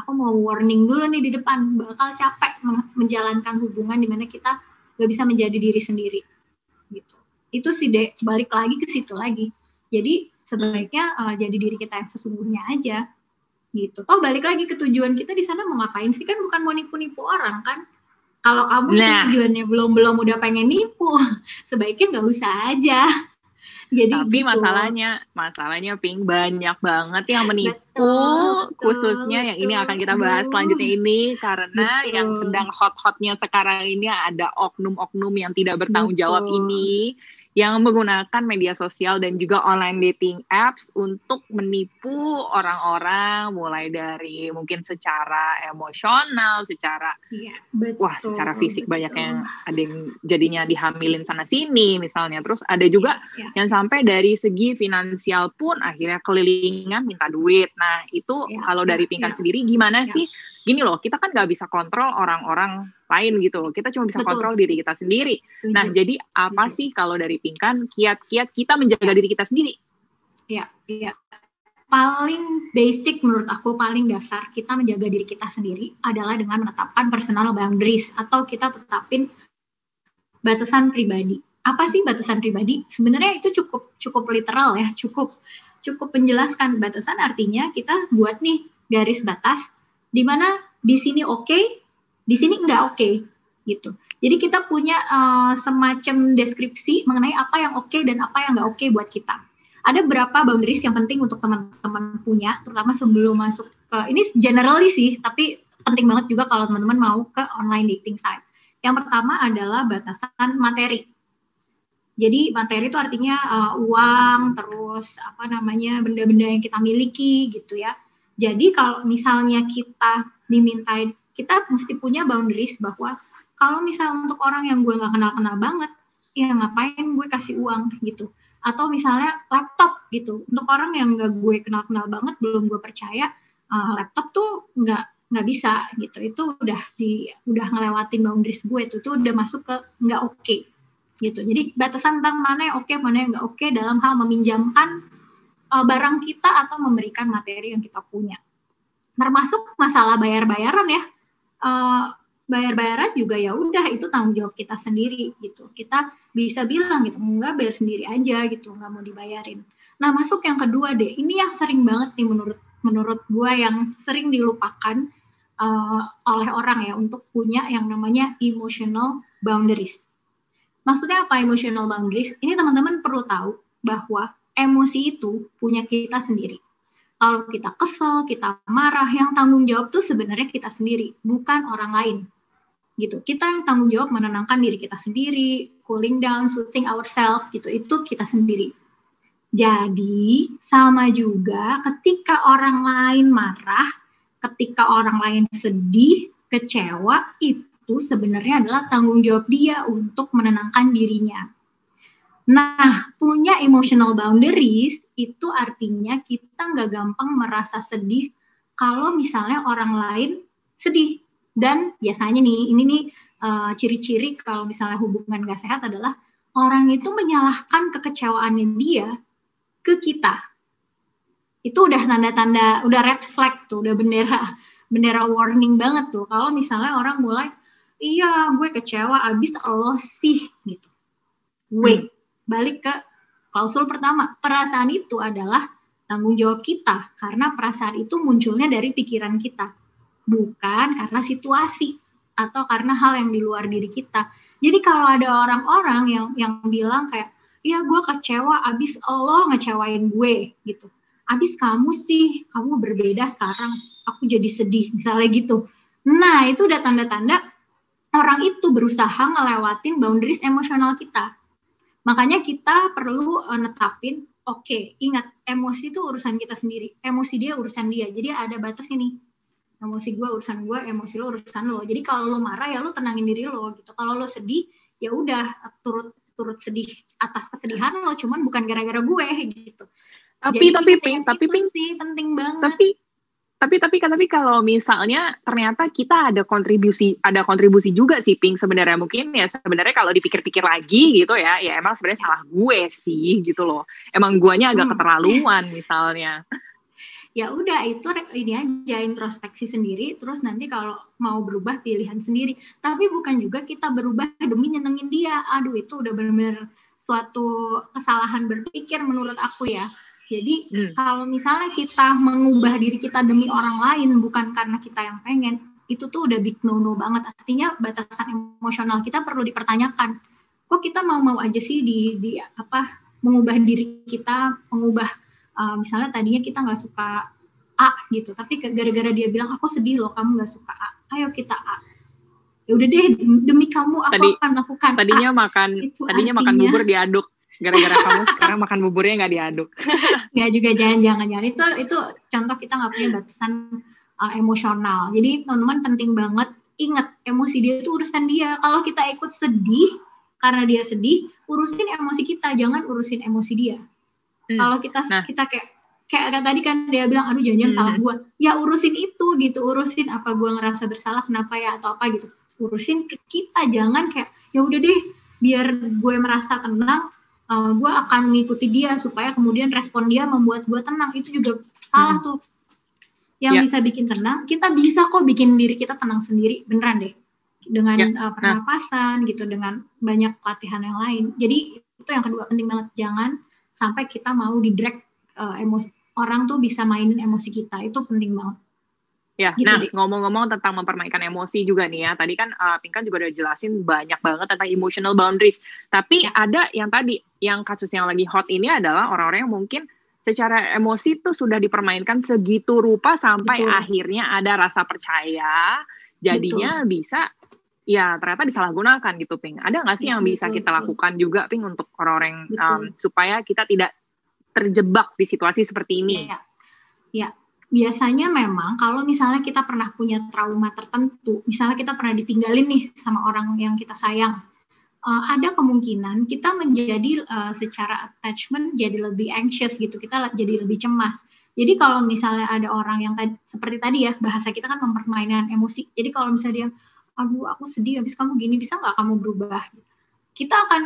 aku mau warning dulu nih di depan, bakal capek menjalankan hubungan di mana kita gak bisa menjadi diri sendiri, gitu. Itu sih deh, balik lagi ke situ lagi. Jadi sebaiknya jadi diri kita yang sesungguhnya aja, gitu. Balik lagi ke tujuan kita di sana mau ngapain sih, kan bukan mau nipu-nipu orang kan. Kalau kamu tujuannya belum udah pengen nipu, sebaiknya nggak usah aja. Jadi tapi gitu. masalahnya Pink, banyak banget yang menipu, khususnya yang ini akan kita bahas selanjutnya ini, karena yang sedang hot-hotnya sekarang ini ada oknum-oknum yang tidak bertanggung jawab ini, yang menggunakan media sosial dan juga online dating apps untuk menipu orang-orang, mulai dari mungkin secara emosional, secara secara fisik banyak yang ada yang jadinya dihamilin sana sini misalnya, terus ada juga yang sampai dari segi finansial pun akhirnya kelilingan minta duit. Nah itu kalau dari Pinkan sendiri gimana sih? Gini loh, kita kan nggak bisa kontrol orang-orang lain gitu loh. Kita cuma bisa kontrol diri kita sendiri. Setuju. Nah, jadi apa sih kalau dari Pinkan kiat-kiat kita menjaga diri kita sendiri? Iya. Paling basic menurut aku, paling dasar kita menjaga diri kita sendiri adalah dengan menetapkan personal boundaries, atau kita tetapin batasan pribadi. Apa sih batasan pribadi? Sebenarnya itu cukup literal ya, cukup menjelaskan. Batasan artinya kita buat nih garis batas, di mana di sini oke, di sini nggak oke, gitu. Jadi kita punya semacam deskripsi mengenai apa yang oke dan apa yang nggak oke buat kita. Ada beberapa boundaries yang penting untuk teman-teman punya, terutama sebelum masuk ke, ini generally sih, tapi penting banget juga kalau teman-teman mau ke online dating site. Yang pertama adalah batasan materi. Jadi materi itu artinya uang, terus benda-benda yang kita miliki gitu ya. Jadi kalau misalnya kita dimintain, kita mesti punya boundaries bahwa kalau misalnya untuk orang yang gue nggak kenal-kenal banget, ya ngapain gue kasih uang gitu. Atau misalnya laptop gitu, untuk orang yang nggak gue kenal-kenal banget, belum gue percaya, laptop tuh nggak bisa gitu. Itu udah ngelewatin boundaries gue, itu udah masuk ke nggak oke gitu. Jadi batasan tentang mana yang oke, mana yang nggak oke dalam hal meminjamkan barang kita atau memberikan materi yang kita punya. Termasuk masalah bayar-bayaran ya. Bayar-bayaran juga ya udah, itu tanggung jawab kita sendiri gitu. Kita bisa bilang gitu, enggak, bayar sendiri aja gitu, enggak mau dibayarin. Nah, masuk yang kedua deh. Ini yang sering banget nih menurut gue, yang sering dilupakan oleh orang ya, untuk punya yang namanya emotional boundaries. Maksudnya apa emotional boundaries? Ini teman-teman perlu tahu bahwa emosi itu punya kita sendiri. Kalau kita kesel, kita marah, yang tanggung jawab tuh sebenarnya kita sendiri, bukan orang lain. Gitu. Kita yang tanggung jawab menenangkan diri kita sendiri, cooling down, soothing ourselves gitu, itu kita sendiri. Jadi sama juga ketika orang lain marah, ketika orang lain sedih, kecewa, itu sebenarnya adalah tanggung jawab dia untuk menenangkan dirinya. Nah, punya emotional boundaries itu artinya kita nggak gampang merasa sedih kalau misalnya orang lain sedih. Dan biasanya nih, ini nih ciri-ciri kalau misalnya hubungan nggak sehat adalah orang itu menyalahkan kekecewaannya dia ke kita. Itu udah tanda-tanda, udah red flag tuh, udah bendera warning banget tuh. Kalau misalnya orang mulai, iya gue kecewa, abis Allah sih gitu. Wait. Balik ke klausul pertama, perasaan itu adalah tanggung jawab kita, karena perasaan itu munculnya dari pikiran kita, bukan karena situasi atau karena hal yang di luar diri kita. Jadi kalau ada orang-orang yang bilang kayak, iya gue kecewa, abis Allah ngecewain gue gitu, abis kamu sih, kamu berbeda sekarang, aku jadi sedih, misalnya gitu. Nah itu udah tanda-tanda orang itu berusaha ngelewatin boundaries emosional kita. Makanya kita perlu netapin Oke, ingat, emosi itu urusan kita sendiri. Emosi dia urusan dia. Jadi ada batas ini. Emosi gue urusan gue, emosi lo urusan lo. Jadi kalau lo marah ya lo tenangin diri lo gitu. Kalau lo sedih ya udah turut sedih atas kesedihan lo, cuman bukan gara-gara gue gitu. Tapi Ping, Ping, sih penting banget. Tapi kalau misalnya ternyata kita ada kontribusi juga sih Ping sebenarnya, mungkin ya sebenarnya kalau dipikir-pikir lagi gitu ya emang sebenarnya salah gue sih gitu loh, emang guanya agak keterlaluan misalnya. Ya udah, itu ini aja, introspeksi sendiri, terus nanti kalau mau berubah pilihan sendiri. Tapi bukan juga kita berubah demi nyenengin dia. Aduh, itu udah benar-benar suatu kesalahan berpikir menurut aku ya. Jadi kalau misalnya kita mengubah diri kita demi orang lain bukan karena kita yang pengen, itu tuh udah big no-no banget. Artinya batasan emosional kita perlu dipertanyakan. Kok kita mau aja sih di mengubah diri kita, mengubah misalnya tadinya kita nggak suka A gitu, tapi gara-gara dia bilang aku sedih loh kamu nggak suka A, ayo kita A. Ya udah deh, demi kamu aku akan lakukan tadinya A. makan bubur diaduk, gara-gara kamu sekarang makan buburnya nggak diaduk. Ya juga jangan itu contoh kita nggak punya batasan emosional. Jadi teman-teman penting banget ingat, emosi dia itu urusan dia. Kalau kita ikut sedih karena dia sedih, urusin emosi kita, jangan urusin emosi dia. Kalau kita kayak tadi kan dia bilang aduh jangan salah gue, ya urusin itu gitu, urusin apa gue ngerasa bersalah kenapa ya atau apa gitu, urusin ke kita, jangan kayak ya udah deh biar gue merasa tenang, gue akan mengikuti dia supaya kemudian respon dia membuat gue tenang. Itu juga salah tuh. Yang bisa bikin tenang, kita bisa kok bikin diri kita tenang sendiri, beneran deh, dengan pernapasan gitu, dengan banyak latihan yang lain. Jadi itu yang kedua penting banget, jangan sampai kita mau di-drag emosi orang tuh bisa mainin emosi kita, itu penting banget. Ya, gitu nah ngomong-ngomong tentang mempermainkan emosi juga nih ya, tadi kan Pinkan juga udah jelasin banyak banget tentang emotional boundaries. Tapi ada yang tadi, yang kasus yang lagi hot ini adalah orang-orang yang mungkin secara emosi tuh sudah dipermainkan segitu rupa sampai akhirnya ada rasa percaya, jadinya bisa ya ternyata disalahgunakan gitu, Ping. Ada nggak sih yang bisa kita lakukan juga, Ping, untuk orang-orang supaya kita tidak terjebak di situasi seperti ini? Ya, biasanya memang kalau misalnya kita pernah punya trauma tertentu, misalnya kita pernah ditinggalin nih sama orang yang kita sayang, ada kemungkinan kita menjadi secara attachment jadi lebih anxious gitu, kita jadi lebih cemas. Jadi kalau misalnya ada orang yang seperti tadi ya, bahasa kita kan mempermainkan emosi. Jadi kalau misalnya dia, aduh aku sedih habis kamu gini, bisa nggak kamu berubah? Kita akan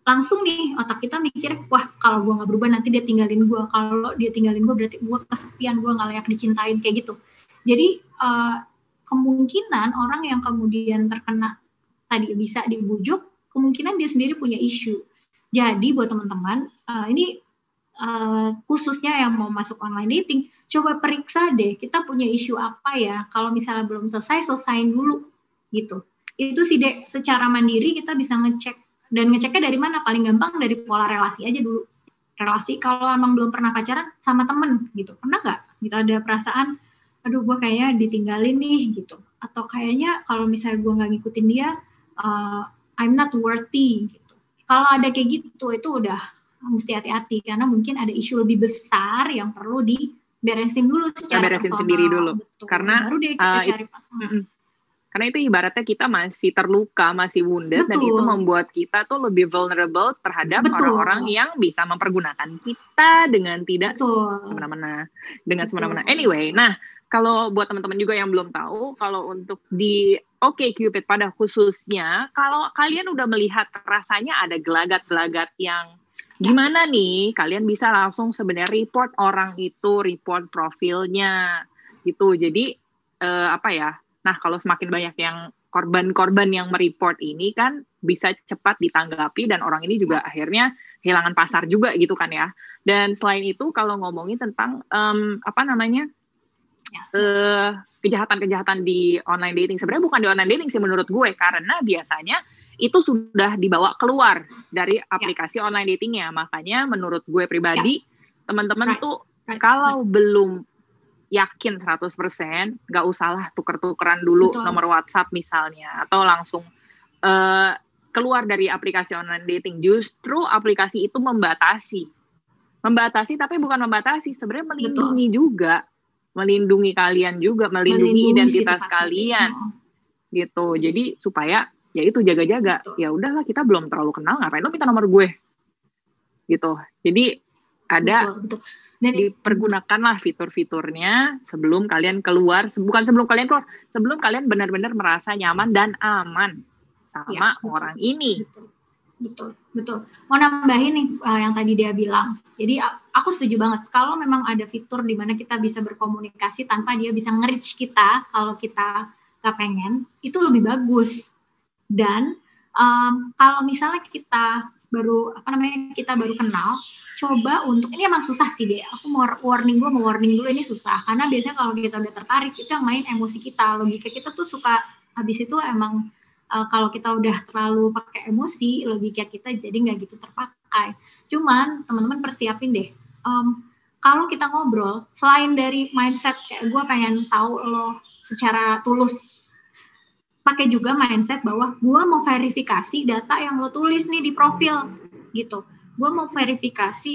langsung nih otak kita mikir, wah kalau gue nggak berubah nanti dia tinggalin gue, kalau dia tinggalin gue berarti gue kesepian, gue nggak layak dicintain, kayak gitu. Jadi kemungkinan orang yang kemudian terkena tadi bisa dibujuk, kemungkinan dia sendiri punya isu. Jadi buat teman-teman, ini khususnya yang mau masuk online dating, coba periksa deh kita punya isu apa ya. Kalau misalnya belum selesain dulu gitu. Itu sih Dek, secara mandiri kita bisa ngecek. Dan ngeceknya dari mana? Paling gampang dari pola relasi aja dulu. Relasi kalau emang belum pernah pacaran sama temen gitu. Pernah nggak? Gitu ada perasaan, aduh gue kayaknya ditinggalin nih gitu. Atau kayaknya kalau misalnya gue nggak ngikutin dia, I'm not worthy gitu. Kalau ada kayak gitu, itu udah mesti hati-hati. Karena mungkin ada isu lebih besar yang perlu diberesin dulu secara personal. Sendiri dulu. Betul. Karena baru deh kita cari pasangan. Karena itu ibaratnya kita masih terluka, masih wounded, dan itu membuat kita tuh lebih vulnerable terhadap orang-orang yang bisa mempergunakan kita dengan tidak semena-mena. Anyway, nah kalau buat teman-teman juga yang belum tahu, kalau untuk di OkCupid pada khususnya, kalau kalian udah melihat rasanya ada gelagat-gelagat yang gimana nih, kalian bisa langsung sebenarnya report orang itu, report profilnya gitu. Jadi nah, kalau semakin banyak yang korban-korban yang mereport ini kan bisa cepat ditanggapi dan orang ini juga akhirnya kehilangan pasar juga gitu kan ya. Dan selain itu kalau ngomongin tentang kejahatan-kejahatan di online dating, sebenarnya bukan di online dating sih menurut gue, karena biasanya itu sudah dibawa keluar dari aplikasi online datingnya. Makanya menurut gue pribadi, teman-teman tuh kalau belum yakin 100%, nggak usahlah tuker-tukeran dulu nomor WhatsApp misalnya, atau langsung keluar dari aplikasi online dating. Justru aplikasi itu membatasi membatasi, tapi bukan membatasi, sebenarnya melindungi Betul. juga, melindungi kalian juga, melindungi identitas kalian, gitu. Jadi supaya ya itu jaga-jaga. Betul. Ya udahlah, kita belum terlalu kenal, ngapain lo minta nomor gue, gitu. Jadi ada Betul. Dan dipergunakanlah fitur-fiturnya sebelum kalian keluar, bukan sebelum kalian keluar, sebelum kalian benar-benar merasa nyaman dan aman sama orang ini. Betul. Mau nambahin nih yang tadi dia bilang. Jadi aku setuju banget. Kalau memang ada fitur di mana kita bisa berkomunikasi tanpa dia bisa nge-reach kita, kalau kita nggak pengen, itu lebih bagus. Dan kalau misalnya kita baru kenal, coba untuk, ini emang susah sih deh. Aku mau warning dulu, ini susah. Karena biasanya kalau kita udah tertarik, itu yang main emosi kita, logika kita tuh suka habis itu emang. Kalau kita udah terlalu pakai emosi, logika kita jadi nggak gitu terpakai. Cuman teman-teman persiapin deh. Kalau kita ngobrol, selain dari mindset kayak gue pengen tahu lo secara tulus, pakai juga mindset bahwa gue mau verifikasi data yang lo tulis nih di profil, gitu. Gue mau verifikasi,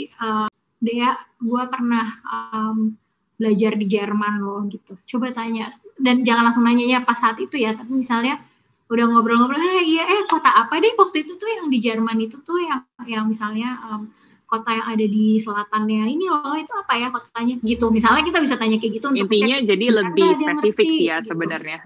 gue pernah belajar di Jerman lo, gitu. Coba tanya, dan jangan langsung nanya ya pas saat itu ya, tapi misalnya udah ngobrol-ngobrol, kota apa deh waktu itu tuh yang di Jerman itu tuh yang misalnya kota yang ada di selatannya ini loh, itu apa ya kotanya gitu. Misalnya kita bisa tanya kayak gitu untuk intinya cek, jadi lebih spesifik sih ya gitu. Sebenarnya.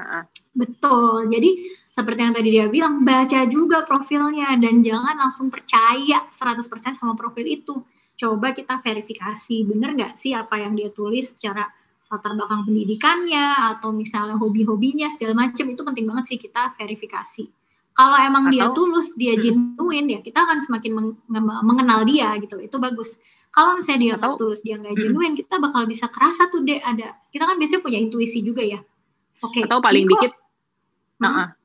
Betul. Jadi seperti yang tadi dia bilang, baca juga profilnya dan jangan langsung percaya 100% sama profil itu. Coba kita verifikasi, bener nggak sih apa yang dia tulis secara latar belakang pendidikannya atau misalnya hobi-hobinya segala macam, itu penting banget sih kita verifikasi. Kalau emang dia tulus, dia genuine, ya kita akan semakin mengenal dia gitu. Itu bagus. Kalau misalnya dia nggak tulus, dia nggak genuine, kita bakal bisa kerasa tuh ada. Kita kan biasanya punya intuisi juga ya. Oke. Atau paling dikit,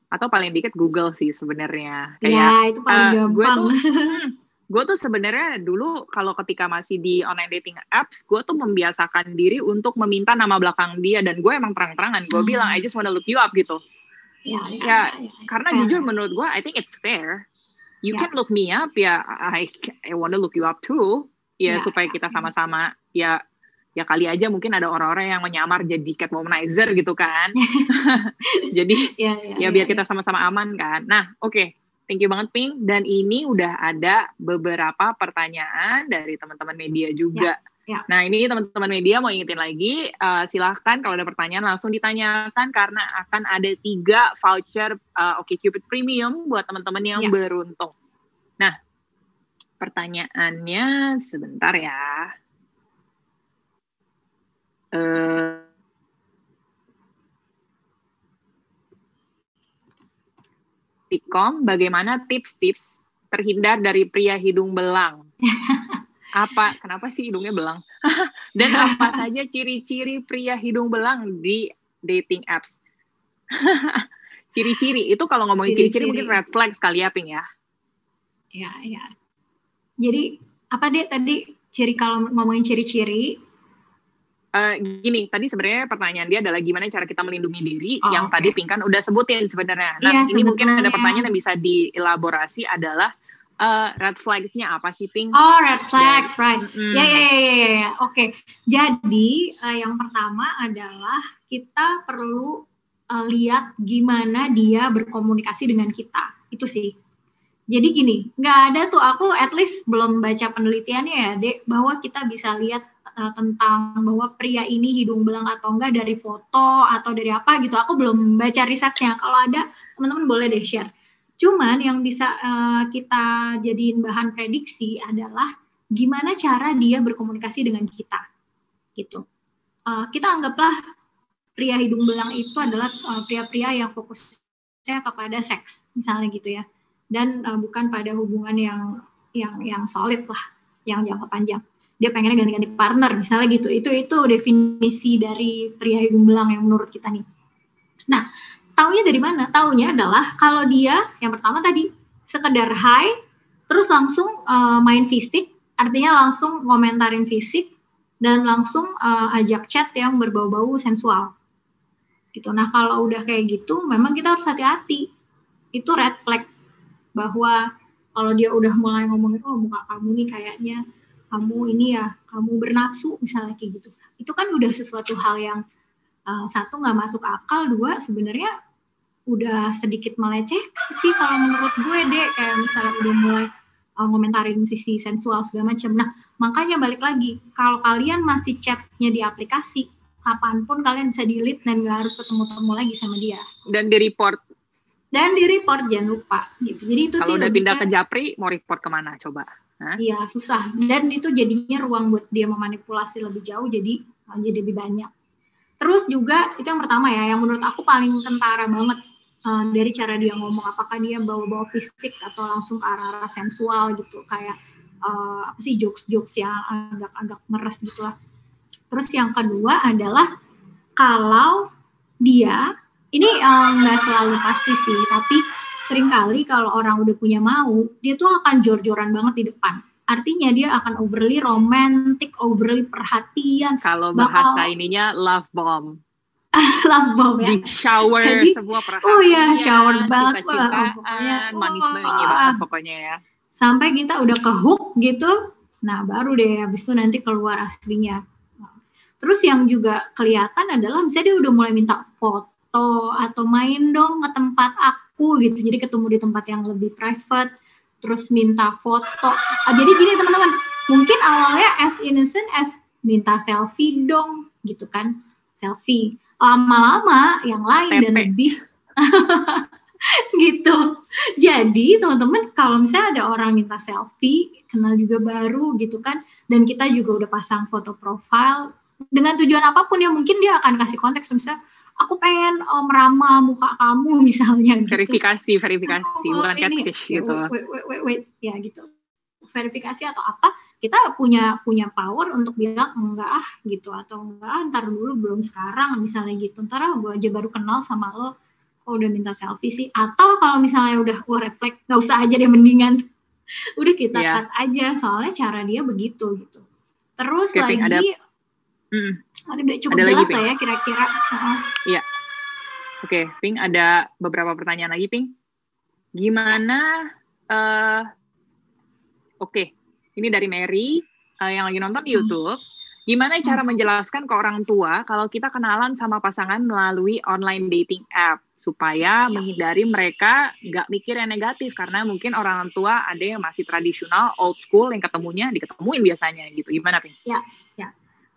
atau paling dikit Google sih sebenarnya. Ya itu paling gampang. Gue tuh sebenarnya dulu kalau ketika masih di online dating apps, gue tuh membiasakan diri untuk meminta nama belakang dia, dan gue emang terang-terangan, gue bilang I just wanna look you up gitu. Karena jujur menurut gue, I think it's fair. You can look me up, ya I wanna look you up too, ya supaya kita sama-sama, ya kali aja mungkin ada orang-orang yang menyamar jadi cat womanizer gitu kan. Jadi biar kita sama-sama aman kan. Nah, oke. Thank you banget Pink, dan ini udah ada beberapa pertanyaan dari teman-teman media juga. Nah ini teman-teman media mau ingetin lagi, silahkan kalau ada pertanyaan langsung ditanyakan karena akan ada 3 voucher OkCupid Premium buat teman-teman yang beruntung. Nah pertanyaannya sebentar ya. Bagaimana tips-tips terhindar dari pria hidung belang? Kenapa sih hidungnya belang? Dan apa saja ciri-ciri pria hidung belang di dating apps? Ciri-ciri, itu kalau ngomongin ciri-ciri mungkin red flag sekali ya, Pink ya? Ya. Jadi, apa deh tadi ciri kalau ngomongin ciri-ciri? Gini, tadi sebenarnya pertanyaan dia adalah gimana cara kita melindungi diri, yang tadi Pink kan udah sebutin sebenarnya. Nah, ini mungkin ada pertanyaan yang bisa dielaborasi adalah red flags-nya apa sih, Pink? Red flags, right. Ya. Oke. Jadi, yang pertama adalah kita perlu lihat gimana dia berkomunikasi dengan kita. Itu sih. Jadi gini, nggak ada tuh, aku at least belum baca penelitiannya ya, Dek, bahwa kita bisa lihat tentang bahwa pria ini hidung belang atau enggak dari foto atau dari apa gitu. Aku belum baca risetnya. Kalau ada, teman-teman boleh deh share. Cuman yang bisa kita jadiin bahan prediksi adalah gimana cara dia berkomunikasi dengan kita, gitu. Kita anggaplah pria hidung belang itu adalah pria-pria yang fokusnya kepada seks, misalnya gitu ya, dan bukan pada hubungan yang solid lah, yang jangka panjang. Dia pengennya ganti-ganti partner, misalnya gitu. Itu definisi dari pria hidung belang yang menurut kita nih. Nah, taunya dari mana? Taunya adalah kalau dia yang pertama tadi sekedar hi, terus langsung main fisik, artinya langsung ngomentarin fisik dan langsung ajak chat yang berbau-bau sensual. Gitu. Nah, kalau udah kayak gitu, memang kita harus hati-hati. Itu red flag bahwa kalau dia udah mulai ngomongin, muka kamu nih kayaknya kamu ini ya, kamu bernafsu misalnya kayak gitu. Itu kan udah sesuatu hal yang satu nggak masuk akal, dua sebenarnya udah sedikit melecehkan sih kalau menurut gue deh, kayak misalnya udah mulai ngomentarin sisi sensual segala macam. Nah, makanya balik lagi, kalau kalian masih chatnya di aplikasi, kapanpun kalian bisa delete dan nggak harus ketemu-temu lagi sama dia. Dan di-report. Dan di-report, jangan lupa. Gitu. Jadi itu kalau sih udah pindah ke Japri, mau report kemana coba? Iya, susah. Dan itu jadinya ruang buat dia memanipulasi lebih jauh, jadi lebih banyak. Terus juga, itu yang pertama ya, yang menurut aku paling kentara banget dari cara dia ngomong, apakah dia bawa-bawa fisik atau langsung ke arah-arah sensual gitu, kayak apa sih, jokes-jokes yang agak-agak ngeres gitu lah. Terus yang kedua adalah kalau dia, ini nggak selalu pasti sih, tapi seringkali kalau orang udah punya mau, dia tuh akan jor-joran banget di depan. Artinya dia akan overly romantic, overly perhatian. Kalau bahasa ininya love bomb. Love bomb ya. Di shower, jadi, sebuah perhatian. Oh ya, shower banget. Cita-citaan, manis banget banget pokoknya ya. Sampai kita udah ke hook gitu, nah baru deh habis itu nanti keluar aslinya. Terus yang juga kelihatan adalah misalnya dia udah mulai minta foto atau main dong ke tempat aku gitu. Jadi ketemu di tempat yang lebih private, terus minta foto. Jadi gini teman-teman, mungkin awalnya as innocent as minta selfie dong gitu kan, selfie. Lama-lama yang lain dan lebih gitu. Jadi teman-teman, kalau misalnya ada orang minta selfie, kenal juga baru gitu kan, dan kita juga udah pasang foto profile dengan tujuan apapun ya, mungkin dia akan kasih konteks misalnya aku pengen meramal muka kamu misalnya gitu. Verifikasi bukan catfish gitu. Wait ya gitu. Verifikasi atau apa, kita punya power untuk bilang enggak gitu, atau enggak ntar dulu, belum sekarang misalnya gitu, ntar gue aja baru kenal sama lo kok udah minta selfie sih. Atau kalau misalnya udah refleks, nggak usah aja deh mendingan udah kita cut aja, soalnya cara dia begitu gitu. Terus lagi udah cukup ada jelas lah ya kira-kira. Iya. Oke, Pink, ada beberapa pertanyaan lagi, Pink. Gimana Oke, ini dari Mary yang lagi nonton di YouTube. Gimana cara menjelaskan ke orang tua kalau kita kenalan sama pasangan melalui online dating app supaya menghindari mereka nggak mikir yang negatif, karena mungkin orang tua ada yang masih tradisional, old school, yang diketemuin biasanya gitu. Gimana, Pink? Ya.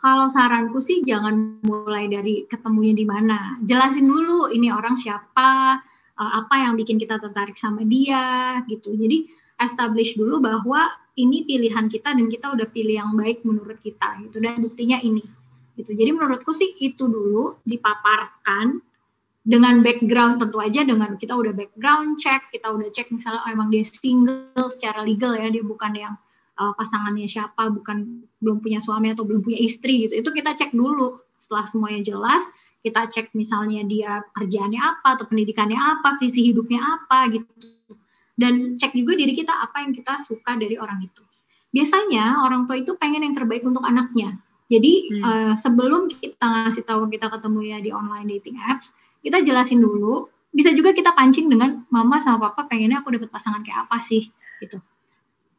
Kalau saranku sih jangan mulai dari ketemunya di mana. Jelasin dulu ini orang siapa, apa yang bikin kita tertarik sama dia gitu. Jadi establish dulu bahwa ini pilihan kita dan kita udah pilih yang baik menurut kita gitu, dan buktinya ini gitu. Jadi menurutku sih itu dulu dipaparkan dengan background, tentu aja dengan kita udah background check, kita udah cek misalnya emang dia single secara legal ya, dia bukan yang pasangannya siapa, belum punya suami atau belum punya istri gitu. Itu kita cek dulu. Setelah semuanya jelas, kita cek misalnya dia kerjaannya apa atau pendidikannya apa, visi hidupnya apa gitu. Dan cek juga diri kita apa yang kita suka dari orang itu. Biasanya orang tua itu pengen yang terbaik untuk anaknya. Jadi sebelum kita ngasih tahu kita ketemu ya di online dating apps, kita jelasin dulu. Bisa juga kita pancing dengan mama sama papa pengennya aku dapat pasangan kayak apa sih gitu.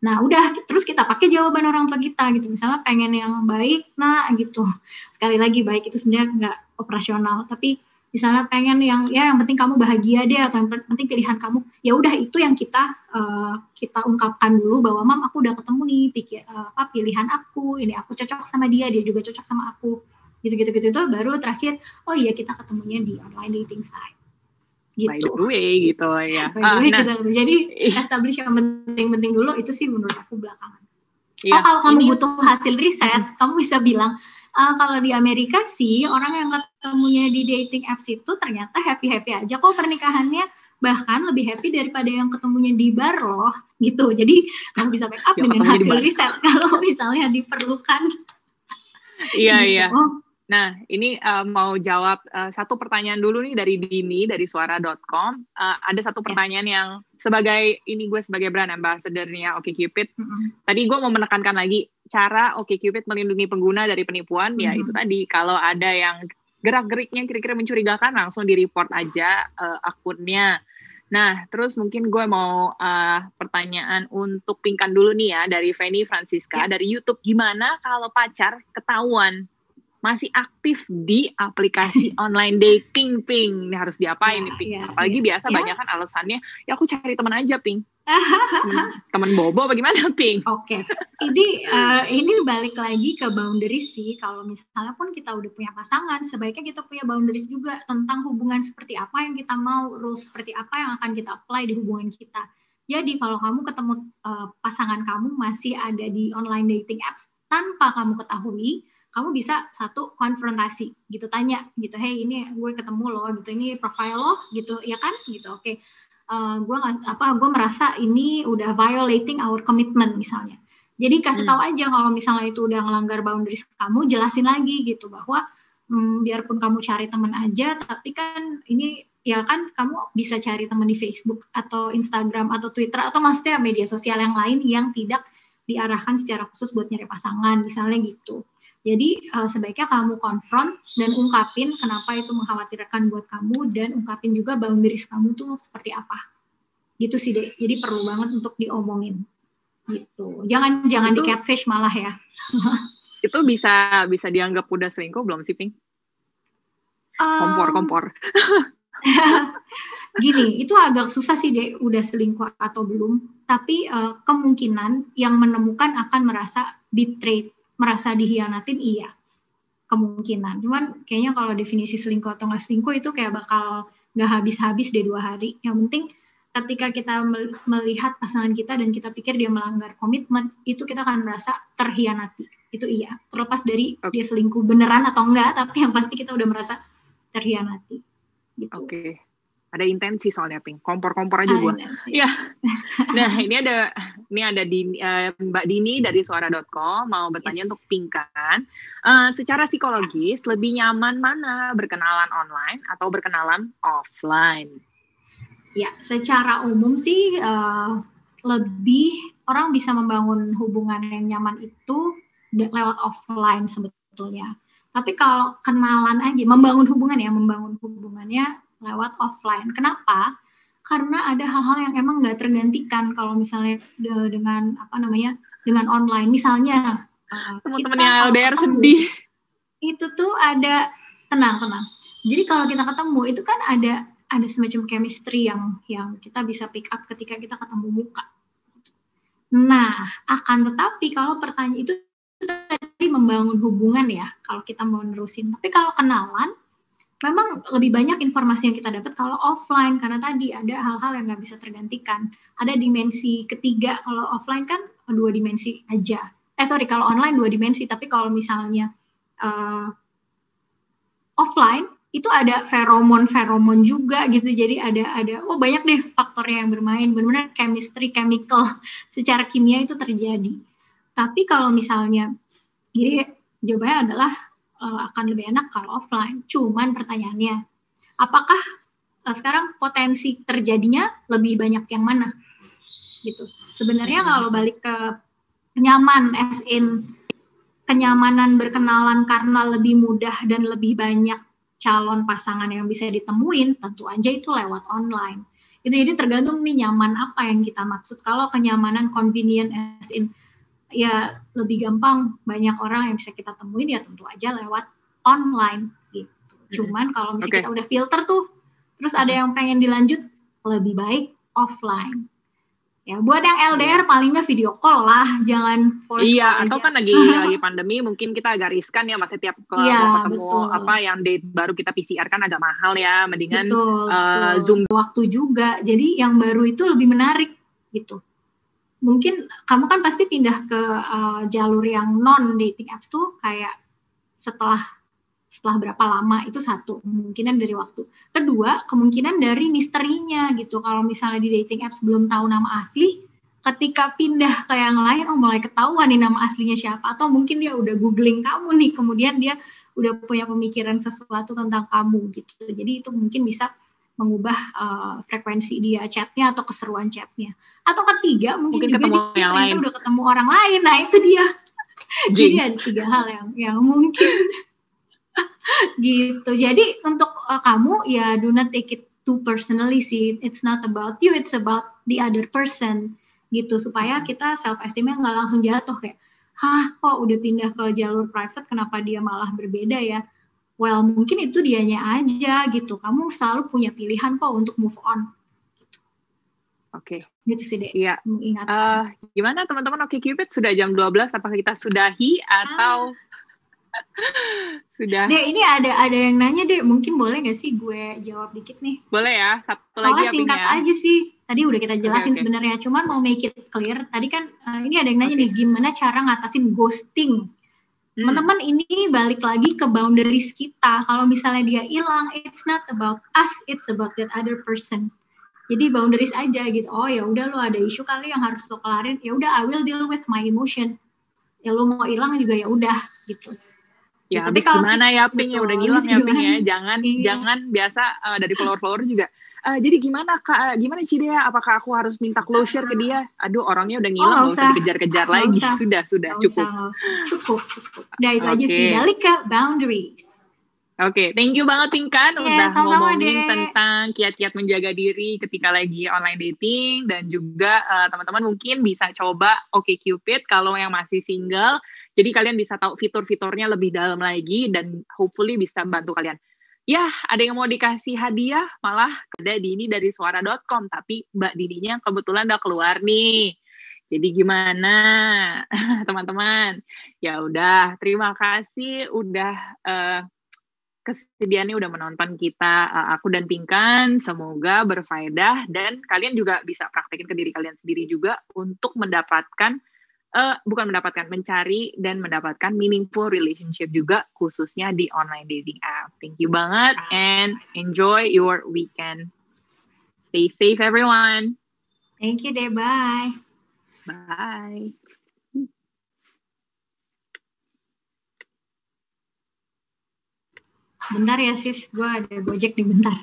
Nah udah, terus kita pakai jawaban orang tua kita gitu. Misalnya pengen yang baik, nah gitu. Sekali lagi baik itu sebenarnya nggak operasional, tapi misalnya pengen yang penting kamu bahagia deh, atau yang penting pilihan kamu, ya udah itu yang kita ungkapkan dulu bahwa mam aku udah ketemu nih pilihan aku, ini aku cocok sama dia juga cocok sama aku, gitu baru terakhir oh iya kita ketemunya di online dating site gitu. By the way gitu ya. Jadi establish yang penting-penting dulu, itu sih menurut aku belakangan. Kalau kamu butuh hasil riset, kamu bisa bilang kalau di Amerika sih orang yang ketemunya di dating apps itu ternyata happy-happy aja kok pernikahannya, bahkan lebih happy daripada yang ketemunya di bar loh gitu. Jadi kamu bisa backup dengan hasil riset kalau misalnya diperlukan. Iya. Nah ini mau jawab satu pertanyaan dulu nih dari Dini dari suara.com. Ada satu pertanyaan yang sebagai brand ambassador-nya OkCupid. Tadi gue mau menekankan lagi cara OkCupid melindungi pengguna dari penipuan. Ya itu tadi, kalau ada yang gerak-geriknya kira-kira mencurigakan langsung di-report aja akunnya. Nah, terus mungkin gue mau pertanyaan untuk Pingkan dulu nih ya, dari Feni Francisca, dari YouTube. Gimana kalau pacar ketahuan masih aktif di aplikasi online dating, Ping? Ini harus diapain nih, Ping? Apalagi biasa banyak kan alasannya, ya aku cari teman aja, Ping. Temen bobo bagaimana, Ping? Oke. Ini balik lagi ke boundaries sih. Kalau misalnya pun kita udah punya pasangan, sebaiknya kita punya boundaries juga tentang hubungan seperti apa yang kita mau, rules seperti apa yang akan kita apply di hubungan kita. Jadi kalau kamu ketemu pasangan kamu masih ada di online dating apps tanpa kamu ketahui, kamu bisa satu konfrontasi gitu, tanya gitu, hey ini gue ketemu lo gitu, ini profile lo gitu ya kan gitu, oke. Gue merasa ini udah violating our commitment misalnya. Jadi kasih tahu aja kalau misalnya itu udah ngelanggar boundaries kamu, jelasin lagi gitu bahwa biarpun kamu cari teman aja, tapi kan ini ya kan kamu bisa cari teman di Facebook atau Instagram atau Twitter atau maksudnya media sosial yang lain yang tidak diarahkan secara khusus buat nyari pasangan misalnya gitu. Jadi sebaiknya kamu konfront dan ungkapin kenapa itu mengkhawatirkan buat kamu, dan ungkapin juga boundaries kamu tuh seperti apa. Gitu sih, Dek. Jadi perlu banget untuk diomongin. Gitu. Jangan di catfish malah ya. Itu bisa dianggap udah selingkuh belum sih, Ping? Kompor. Gini, itu agak susah sih, Dek, udah selingkuh atau belum. Tapi kemungkinan yang menemukan akan merasa betrayed, merasa dihianatin, iya, kemungkinan. Cuman kayaknya kalau definisi selingkuh atau nggak selingkuh itu kayak bakal nggak habis-habis deh 2 hari. Yang penting ketika kita melihat pasangan kita dan kita pikir dia melanggar komitmen, itu kita akan merasa terhianati. Itu iya, terlepas dari dia selingkuh beneran atau enggak, tapi yang pasti kita udah merasa terhianati. Gitu. Oke. Ada intensi soalnya, Ping. Kompor-kompor aja gue. Ya. Nah, ini ada Mbak Dini dari suara.com mau bertanya untuk Pingkan. Secara psikologis, lebih nyaman mana berkenalan online atau berkenalan offline? Ya, secara umum sih lebih orang bisa membangun hubungan yang nyaman itu lewat offline sebetulnya. Tapi kalau kenalan aja, membangun hubungannya lewat offline. Kenapa? Karena ada hal-hal yang emang nggak tergantikan kalau misalnya dengan dengan online. Misalnya teman-temannya LDR sedih. Itu tuh ada tenang. Jadi kalau kita ketemu itu kan ada semacam chemistry yang kita bisa pick up ketika kita ketemu muka. Nah, akan tetapi kalau pertanyaan itu tadi membangun hubungan ya, kalau kita mau nerusin. Tapi kalau kenalan, memang lebih banyak informasi yang kita dapat kalau offline, karena tadi ada hal-hal yang nggak bisa tergantikan. Ada dimensi ketiga, kalau offline kan 2 dimensi aja. Kalau online 2 dimensi, tapi kalau misalnya offline, itu ada feromon juga gitu. Jadi ada banyak deh faktornya yang bermain. Benar-benar chemistry, chemical, secara kimia itu terjadi. Tapi kalau misalnya, jadi jawabannya adalah akan lebih enak kalau offline. Cuman pertanyaannya, apakah sekarang potensi terjadinya lebih banyak yang mana? Gitu. Sebenarnya kalau balik ke kenyamanan berkenalan karena lebih mudah dan lebih banyak calon pasangan yang bisa ditemuin, tentu aja itu lewat online. Itu jadi tergantung nih nyaman apa yang kita maksud. Kalau kenyamanan convenient ya lebih gampang, banyak orang yang bisa kita temuin, ya tentu aja lewat online gitu. Cuman kalau misalnya kita udah filter tuh, terus ada yang pengen dilanjut, lebih baik offline. Ya, buat yang LDR paling nggak video call lah, jangan force call aja. Atau kan lagi pandemi, mungkin kita agak riskan ya, masih tiap mau ketemu yang date baru kita PCR kan agak mahal ya, mendingan Zoom. Waktu juga, jadi yang baru itu lebih menarik gitu. Mungkin kamu kan pasti pindah ke jalur yang non dating apps tuh kayak setelah berapa lama, itu satu kemungkinan dari waktu. Kedua, kemungkinan dari misterinya gitu. Kalau misalnya di dating apps belum tahu nama asli, ketika pindah ke yang lain, mulai ketahuan nih nama aslinya siapa. Atau mungkin dia udah googling kamu nih, kemudian dia udah punya pemikiran sesuatu tentang kamu gitu. Jadi itu mungkin bisa mengubah frekuensi dia chatnya atau keseruan chatnya. Atau ketiga, mungkin juga ketemu yang lain, udah ketemu orang lain. Nah itu dia. Jadi ada 3 hal yang mungkin gitu. Jadi untuk kamu ya do not take it too personally sih. It's not about you, it's about the other person gitu, supaya kita self esteemnya nggak langsung jatuh kayak, kok udah pindah ke jalur private kenapa dia malah berbeda ya. Well, mungkin itu dianya aja gitu. Kamu selalu punya pilihan kok untuk move on. Oke. Gitu sih, Dek. Iya. Gimana teman-teman OkCupid? Sudah jam 12, apakah kita sudahi atau sudah? Dek, ini ada yang nanya, Dek. Mungkin boleh nggak sih gue jawab dikit nih? Boleh ya. Satu soalnya lagi singkat ya. aja sih. Tadi udah kita jelasin Okay. sebenarnya. Cuman mau make it clear. Tadi kan ini ada yang nanya nih, gimana cara ngatasin ghosting? Teman-teman, ini balik lagi ke boundaries kita. Kalau misalnya dia hilang, it's not about us, it's about that other person. Jadi boundaries aja gitu. Oh ya udah, lo ada isu kali yang harus lo kelarin. Ya udah, I will deal with my emotion. Ya lo mau hilang juga ya udah gitu. Ya, tapi habis gimana ya Ping ya, udah ngilang ya Ping ya. Jangan biasa dari follower juga. Jadi gimana Kak? Gimana Cidea? Apakah aku harus minta closure ke dia? Aduh, orangnya udah ngilang, nggak usah dikejar-kejar lagi. Sudah cukup. Udah itu aja sih. Balik ke boundaries. Oke, thank you banget Pinkan udah ngomongin deh. tentang kiat-kiat menjaga diri ketika lagi online dating, dan juga teman-teman mungkin bisa coba OkCupid kalau yang masih single. Jadi kalian bisa tahu fitur-fiturnya lebih dalam lagi dan hopefully bisa bantu kalian. Ya, ada yang mau dikasih hadiah, malah ada Dini dari suara.com, tapi Mbak Dininya kebetulan udah keluar nih. Jadi gimana, teman-teman? Ya udah, terima kasih udah kesediaannya udah menonton kita, aku dan Pinkan. Semoga berfaedah dan kalian juga bisa praktekin ke diri kalian sendiri juga untuk mencari dan mendapatkan meaningful relationship juga, khususnya di online dating app. Thank you banget and enjoy your weekend. Stay safe everyone. Thank you deh, bye. Bye. Bentar ya sis, gue ada Gojek nih bentar.